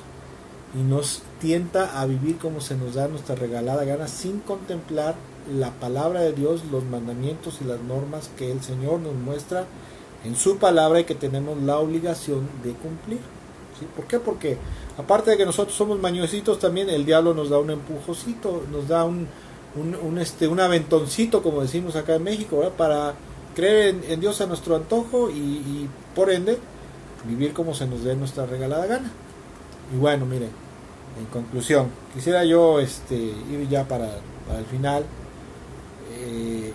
y nos tienta a vivir como se nos da nuestra regalada gana, sin contemplar la palabra de Dios, los mandamientos y las normas que el Señor nos muestra en su palabra, y que tenemos la obligación de cumplir, ¿sí? ¿Por qué? Porque aparte de que nosotros somos mañositos, también el diablo nos da un empujocito, nos da un aventoncito, como decimos acá en México, ¿verdad? Para creer en Dios a nuestro antojo, y por ende vivir como se nos dé nuestra regalada gana. Y bueno, miren, en conclusión, quisiera yo ir ya para el final.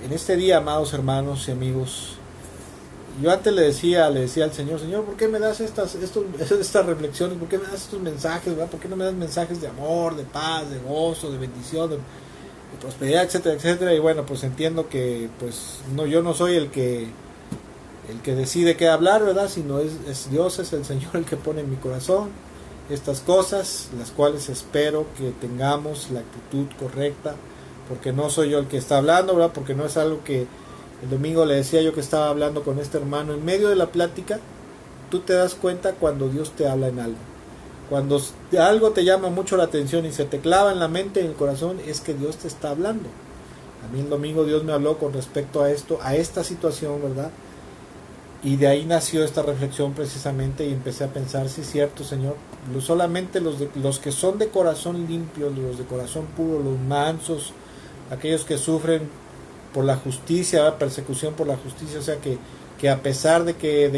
En este día, amados hermanos y amigos, yo antes le decía al Señor, ¿por qué me das estas reflexiones? ¿Por qué me das estos mensajes? ¿Verdad? ¿Por qué no me das mensajes de amor, de paz, de gozo, de bendición, de prosperidad, etcétera, etcétera? Y bueno, pues entiendo que pues yo no soy el que decide qué hablar, ¿verdad? Sino es Dios, es el Señor el que pone en mi corazón estas cosas, las cuales espero que tengamos la actitud correcta, porque no soy yo el que está hablando, ¿verdad? Porque no es algo que el domingo le decía yo, que estaba hablando con este hermano. En medio de la plática, tú te das cuenta cuando Dios te habla en algo. Cuando algo te llama mucho la atención y se te clava en la mente y en el corazón, es que Dios te está hablando. A mí el domingo Dios me habló con respecto a esto, a esta situación, ¿verdad? Y de ahí nació esta reflexión precisamente, y empecé a pensar, sí, cierto, Señor, solamente los que son de corazón limpio, los de corazón puro, los mansos, aquellos que sufren por la justicia, ¿verdad? Persecución por la justicia, o sea que a pesar de que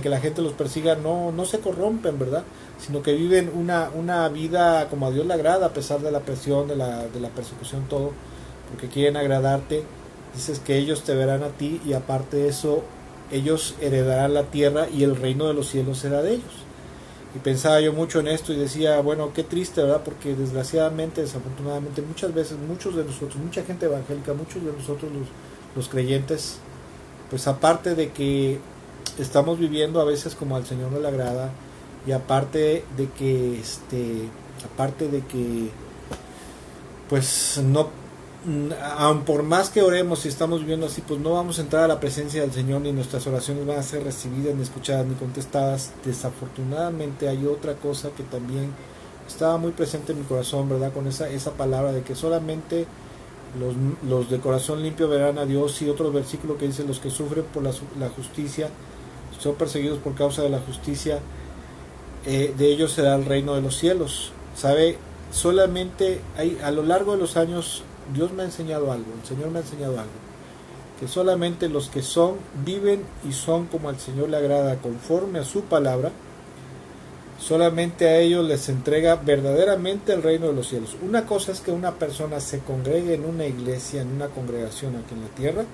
la gente los persiga, no se corrompen, ¿verdad? Sino que viven una vida como a Dios le agrada, a pesar de la presión, de la persecución, todo, porque quieren agradarte. Dices que ellos te verán a ti, y aparte de eso, ellos heredarán la tierra, y el reino de los cielos será de ellos. Y pensaba yo mucho en esto y decía, bueno, qué triste, ¿verdad? Porque desgraciadamente, desafortunadamente, muchas veces, muchos de nosotros, mucha gente evangélica, muchos de nosotros los creyentes, pues aparte de que estamos viviendo a veces como al Señor no le agrada, y aparte de que pues no, aun por más que oremos y estamos viviendo así, pues no vamos a entrar a la presencia del Señor, ni nuestras oraciones van a ser recibidas, ni escuchadas, ni contestadas. Desafortunadamente hay otra cosa que también estaba muy presente en mi corazón, ¿verdad? Con esa palabra de que solamente los de corazón limpio verán a Dios, y otro versículo que dice, los que sufren por la justicia, son perseguidos por causa de la justicia, de ellos será el reino de los cielos. ¿Sabe? Solamente a lo largo de los años Dios me ha enseñado algo, el Señor me ha enseñado algo, que solamente los que viven y son como al Señor le agrada, conforme a su palabra, solamente a ellos les entrega verdaderamente el reino de los cielos. Una cosa es que una persona se congregue en una iglesia, en una congregación aquí en la tierra,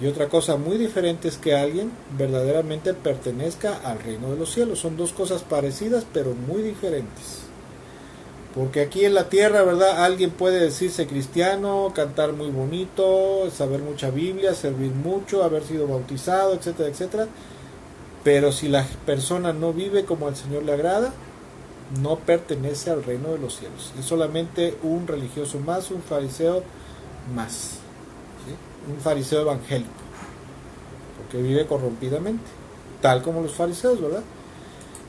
y otra cosa muy diferente es que alguien verdaderamente pertenezca al reino de los cielos. Son dos cosas parecidas pero muy diferentes. Porque aquí en la tierra, ¿verdad? Alguien puede decirse cristiano, cantar muy bonito, saber mucha Biblia, servir mucho, haber sido bautizado, etcétera, etcétera. Pero si la persona no vive como al Señor le agrada, no pertenece al reino de los cielos. Es solamente un religioso más, un fariseo más. ¿Sí? Un fariseo evangélico. Porque vive corrompidamente. Tal como los fariseos, ¿verdad?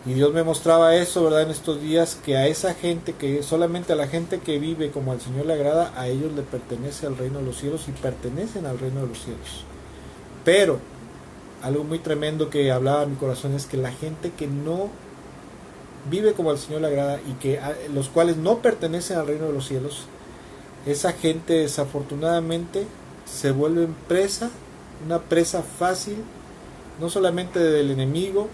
Y Dios me mostraba eso, ¿verdad? En estos días, que a esa gente, que solamente a la gente que vive como al Señor le agrada, a ellos le pertenece al reino de los cielos y pertenecen al reino de los cielos. Pero algo muy tremendo que hablaba en mi corazón es que la gente que no vive como al Señor le agrada y que los cuales no pertenecen al reino de los cielos, esa gente desafortunadamente se vuelve presa, una presa fácil, no solamente del enemigo,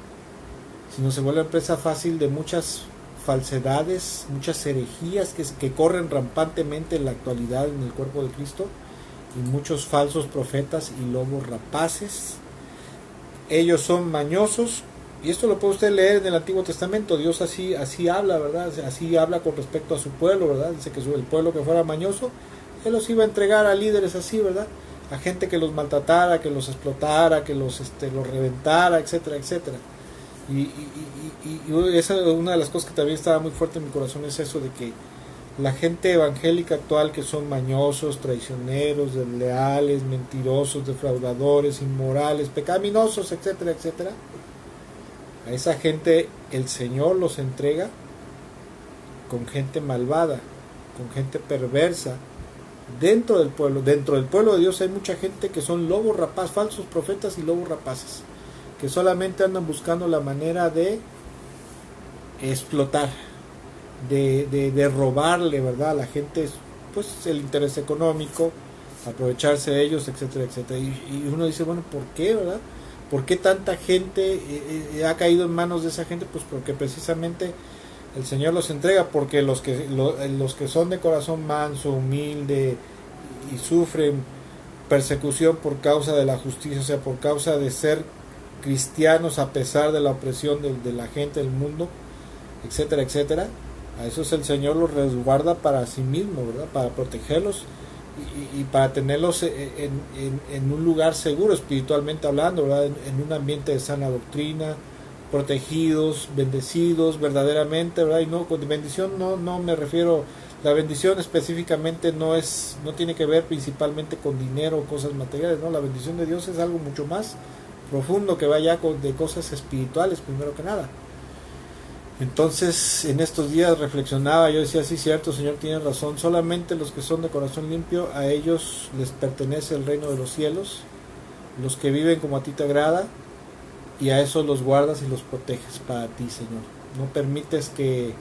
sino se vuelve presa fácil de muchas falsedades, muchas herejías que corren rampantemente en la actualidad en el cuerpo de Cristo, y muchos falsos profetas y lobos rapaces. Ellos son mañosos, y esto lo puede usted leer en el Antiguo Testamento. Dios así habla, ¿verdad? Así habla con respecto a su pueblo, ¿verdad? Dice que el pueblo que fuera mañoso, Él los iba a entregar a líderes así, ¿verdad? A gente que los maltratara, que los explotara, que los reventara, etcétera, etcétera. Y esa es una de las cosas que también estaba muy fuerte en mi corazón, es eso de que la gente evangélica actual, que son mañosos, traicioneros, desleales, mentirosos, defraudadores, inmorales, pecaminosos, etcétera, etcétera, a esa gente el Señor los entrega con gente malvada, con gente perversa, dentro del pueblo de Dios hay mucha gente que son lobos rapaces, falsos profetas y lobos rapaces, que solamente andan buscando la manera de explotar, de robarle, ¿verdad?, a la gente, pues, el interés económico, aprovecharse de ellos, etcétera, etcétera. Y uno dice, bueno, ¿por qué, verdad? ¿Por qué tanta gente ha caído en manos de esa gente? Pues porque precisamente el Señor los entrega, porque los que son de corazón manso, humilde, y sufren persecución por causa de la justicia, o sea, por causa de ser cristianos a pesar de la opresión de la gente del mundo, etcétera, etcétera, a esos el Señor los resguarda para sí mismo, ¿verdad? Para protegerlos y para tenerlos en un lugar seguro, espiritualmente hablando, ¿verdad? En un ambiente de sana doctrina, protegidos, bendecidos verdaderamente, ¿verdad? Y no, con bendición no me refiero, la bendición específicamente no tiene que ver principalmente con dinero o cosas materiales, ¿no? La bendición de Dios es algo mucho más profundo, que va ya de cosas espirituales primero que nada. Entonces, en estos días reflexionaba, yo decía, sí, cierto, Señor tiene razón, solamente los que son de corazón limpio, a ellos les pertenece el reino de los cielos, los que viven como a ti te agrada, y a esos los guardas y los proteges para ti, Señor. No permites que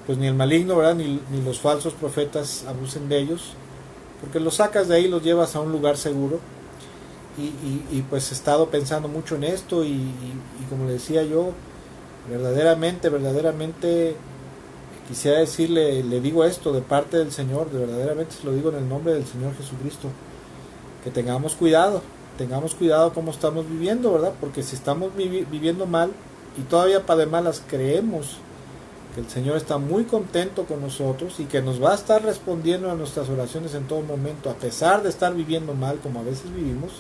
pues ni el maligno, ¿verdad?, ni los falsos profetas abusen de ellos, porque los sacas de ahí, los llevas a un lugar seguro. Y pues he estado pensando mucho en esto, y como le decía yo, verdaderamente quisiera decirle, le digo esto de parte del Señor, verdaderamente se lo digo en el nombre del Señor Jesucristo, que tengamos cuidado cómo estamos viviendo, ¿verdad? Porque si estamos viviendo mal y todavía para de malas creemos que el Señor está muy contento con nosotros y que nos va a estar respondiendo a nuestras oraciones en todo momento, a pesar de estar viviendo mal como a veces vivimos,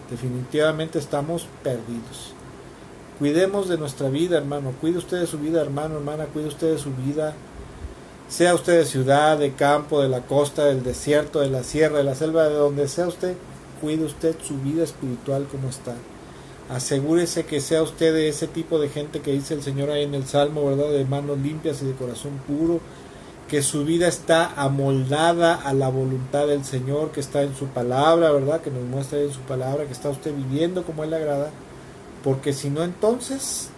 definitivamente estamos perdidos. Cuidemos de nuestra vida, hermano. Cuide usted de su vida, hermano, hermana. Cuide usted de su vida. Sea usted de ciudad, de campo, de la costa, del desierto, de la sierra, de la selva, de donde sea usted. Cuide usted su vida espiritual como está. Asegúrese que sea usted de ese tipo de gente que dice el Señor ahí en el Salmo, ¿verdad? De manos limpias y de corazón puro. Que su vida está amoldada a la voluntad del Señor, que está en su palabra, ¿verdad? Que nos muestra en su palabra, que está usted viviendo como Él le agrada. Porque si no, entonces,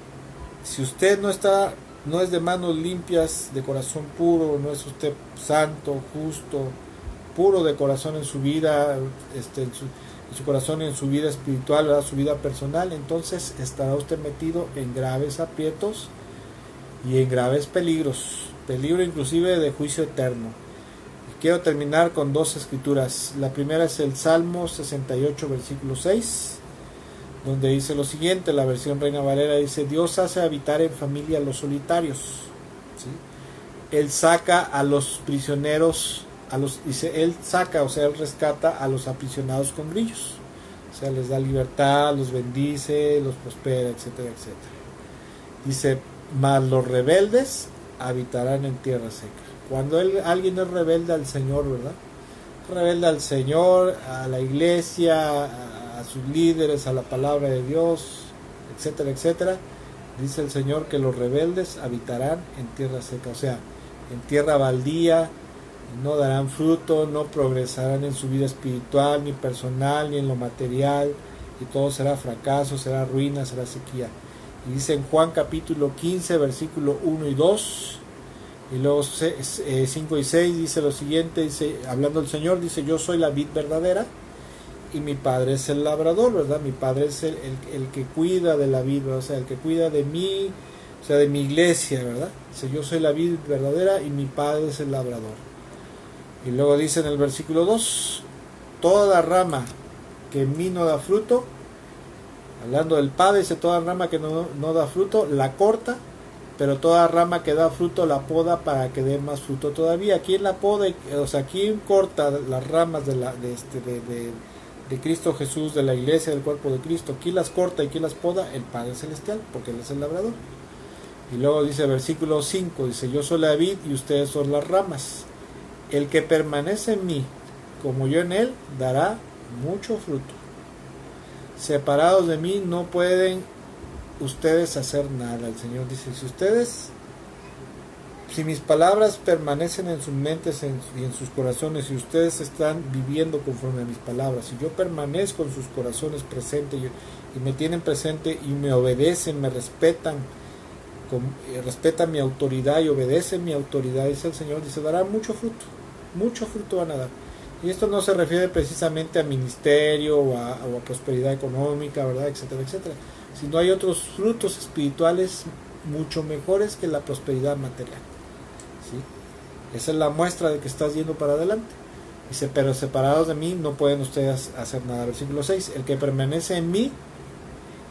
si usted no es de manos limpias, de corazón puro, no es usted santo, justo, puro de corazón en su vida, en su corazón, en su vida espiritual, ¿verdad? Su vida personal, entonces estará usted metido en graves aprietos y en graves peligros, peligro inclusive de juicio eterno. Quiero terminar con dos escrituras. La primera es el Salmo 68, versículo 6, donde dice lo siguiente, la versión Reina Valera dice: Dios hace habitar en familia a los solitarios, ¿sí? Él saca a los prisioneros, dice, Él saca, o sea, Él rescata a los aprisionados con grillos, o sea, les da libertad, los bendice, los prospera, etcétera, etcétera. Dice, mas los rebeldes habitarán en tierra seca. Cuando alguien es rebelde al Señor, ¿verdad? Rebelde al Señor, a la iglesia, a sus líderes, a la palabra de Dios, etcétera, etcétera. Dice el Señor que los rebeldes habitarán en tierra seca, o sea, en tierra baldía, no darán fruto, no progresarán en su vida espiritual, ni personal, ni en lo material, y todo será fracaso, será ruina, será sequía. Y dice en Juan capítulo 15, versículo 1 y 2, y luego 5 y 6 dice lo siguiente, dice, hablando el Señor, dice, yo soy la vid verdadera y mi Padre es el labrador, ¿verdad? Mi Padre es el que cuida de la vid, o sea, el que cuida de mí, o sea, de mi iglesia, ¿verdad? Dice, yo soy la vid verdadera y mi Padre es el labrador. Y luego dice en el versículo 2, toda rama que en mí no da fruto, hablando del Padre, dice, toda rama que no da fruto, la corta, pero toda rama que da fruto la poda para que dé más fruto todavía. ¿Quién la poda? O sea, ¿quién corta las ramas de Cristo Jesús, de la iglesia, del cuerpo de Cristo? ¿Quién las corta y quién las poda? El Padre Celestial, porque Él es el labrador. Y luego dice versículo 5, dice, yo soy la vid y ustedes son las ramas. El que permanece en mí, como yo en él, dará mucho fruto. Separados de mí no pueden ustedes hacer nada. El Señor dice, si mis palabras permanecen en sus mentes y en sus corazones, y ustedes están viviendo conforme a mis palabras, si yo permanezco en sus corazones presente y me tienen presente y me obedecen, me respetan, respetan mi autoridad y obedecen mi autoridad, dice el Señor, dice, dará mucho fruto van a dar. Y esto no se refiere precisamente a ministerio o a prosperidad económica, ¿verdad? Etcétera, etcétera. Sino hay otros frutos espirituales mucho mejores que la prosperidad material, ¿sí? Esa es la muestra de que estás yendo para adelante. Dice, pero separados de mí no pueden ustedes hacer nada. Versículo 6, el que permanece en mí,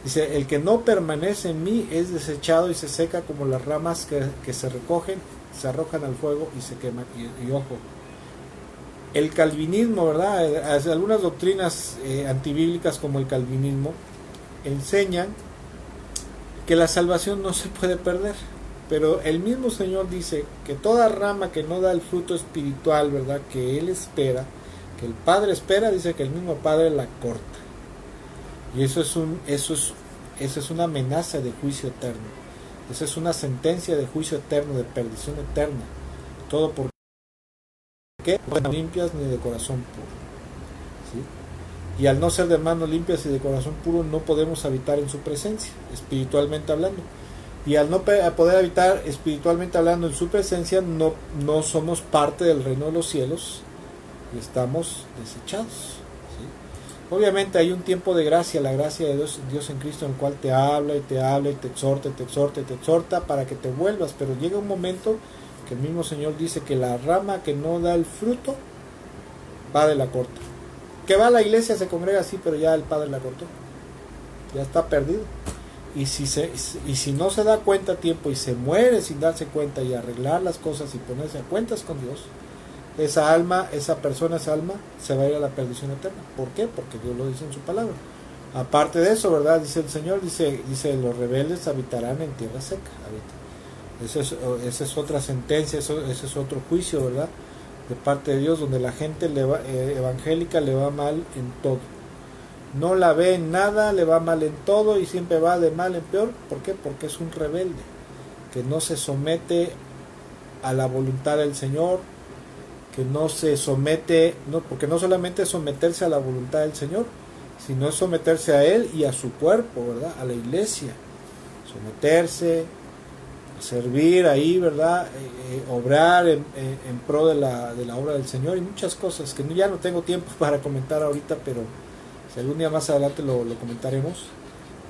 dice, el que no permanece en mí es desechado y se seca como las ramas que se recogen, se arrojan al fuego y se queman. Y ojo, el calvinismo, ¿verdad? Algunas doctrinas antibíblicas como el calvinismo enseñan que la salvación no se puede perder, pero el mismo Señor dice que toda rama que no da el fruto espiritual, ¿verdad? Que Él espera, que el Padre espera, dice que el mismo Padre la corta. Y eso es una amenaza de juicio eterno. Esa es una sentencia de juicio eterno, de perdición eterna. Todo por que no limpias ni de corazón puro, ¿sí? Y al no ser de manos limpias y de corazón puro no podemos habitar en su presencia, espiritualmente hablando. Y al no poder habitar espiritualmente hablando en su presencia, no somos parte del reino de los cielos y estamos desechados, ¿sí? Obviamente hay un tiempo de gracia, la gracia de Dios en Cristo, en el cual te habla y te exhorta para que te vuelvas, pero llega un momento que el mismo Señor dice que la rama que no da el fruto va de la corta. Que va a la iglesia, se congrega así, pero ya el Padre la cortó, ya está perdido. Y si no se da cuenta a tiempo y se muere sin darse cuenta y arreglar las cosas y ponerse a cuentas con Dios, esa alma se va a ir a la perdición eterna. ¿Por qué? Porque Dios lo dice en su palabra. Aparte de eso, ¿verdad? Dice el Señor, dice los rebeldes habitarán en tierra seca. Esa es otra sentencia, ese es otro juicio, ¿verdad? De parte de Dios, donde la gente evangélica le va mal en todo. No la ve en nada, le va mal en todo y siempre va de mal en peor. ¿Por qué? Porque es un rebelde que no se somete a la voluntad del Señor, que no se somete, porque no solamente es someterse a la voluntad del Señor, sino es someterse a Él y a su cuerpo, ¿verdad? A la iglesia. Someterse, servir ahí, ¿verdad? Obrar en pro de la obra del Señor y muchas cosas que ya no tengo tiempo para comentar ahorita, pero si algún día más adelante lo comentaremos.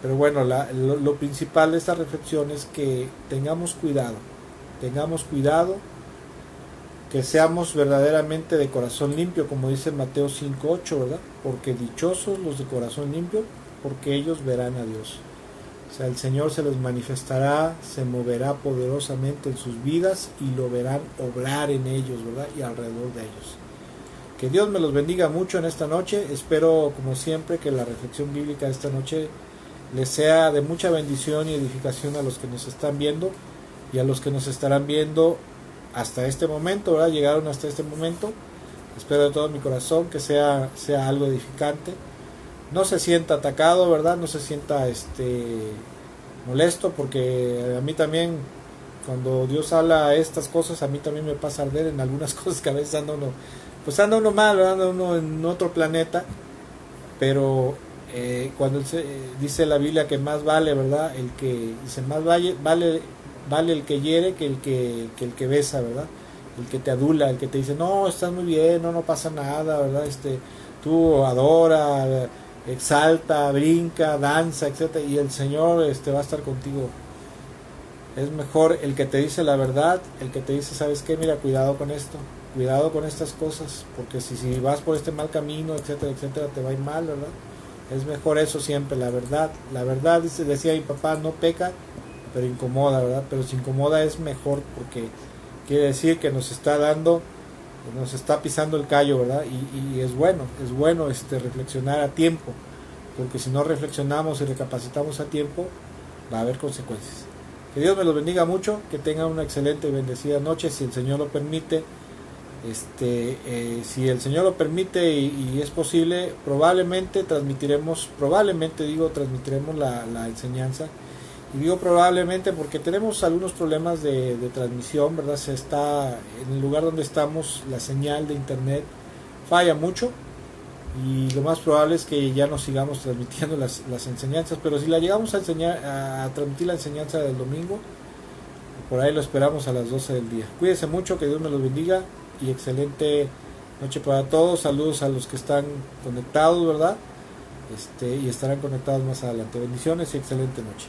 Pero bueno, lo principal de esta reflexión es que tengamos cuidado, que seamos verdaderamente de corazón limpio, como dice Mateo 5:8, ¿verdad? Porque dichosos los de corazón limpio, porque ellos verán a Dios. O sea, el Señor se les manifestará, se moverá poderosamente en sus vidas y lo verán obrar en ellos, ¿verdad? Y alrededor de ellos. Que Dios me los bendiga mucho en esta noche. Espero, como siempre, que la reflexión bíblica de esta noche les sea de mucha bendición y edificación a los que nos están viendo y a los que nos estarán viendo hasta este momento, ¿verdad? Llegaron hasta este momento. Espero de todo mi corazón que sea algo edificante. No se sienta atacado, ¿verdad? No se sienta molesto, porque a mí también, cuando Dios habla estas cosas, a mí también me pasa a arder en algunas cosas que a veces anda uno mal, ¿verdad? Anda uno en otro planeta, pero cuando dice la Biblia que más vale, ¿verdad? Más vale el que hiere que el que besa, ¿verdad? El que te adula, el que te dice, no, estás muy bien, no pasa nada, ¿verdad? Tú adora, exalta, brinca, danza, etcétera, y el Señor va a estar contigo. Es mejor el que te dice la verdad, el que te dice, ¿sabes qué? Mira, cuidado con esto, cuidado con estas cosas, porque si vas por este mal camino, etcétera, etcétera, te va a ir mal, ¿verdad? Es mejor eso siempre, la verdad, decía mi papá, no peca, pero incomoda, ¿verdad? Pero si incomoda es mejor, porque quiere decir que nos está pisando el callo, ¿verdad? Y es bueno reflexionar a tiempo, porque si no reflexionamos y recapacitamos a tiempo, va a haber consecuencias. Que Dios me los bendiga mucho, que tengan una excelente y bendecida noche, si el Señor lo permite. Si el Señor lo permite y es posible, probablemente transmitiremos la enseñanza. Y digo probablemente porque tenemos algunos problemas de transmisión, ¿verdad? En el lugar donde estamos, la señal de internet falla mucho, y lo más probable es que ya no sigamos transmitiendo las enseñanzas, pero si la llegamos a transmitir la enseñanza del domingo, por ahí lo esperamos a las 12 del día. Cuídense mucho, que Dios me los bendiga y excelente noche para todos. Saludos a los que están conectados, ¿verdad? Y estarán conectados más adelante. Bendiciones y excelente noche.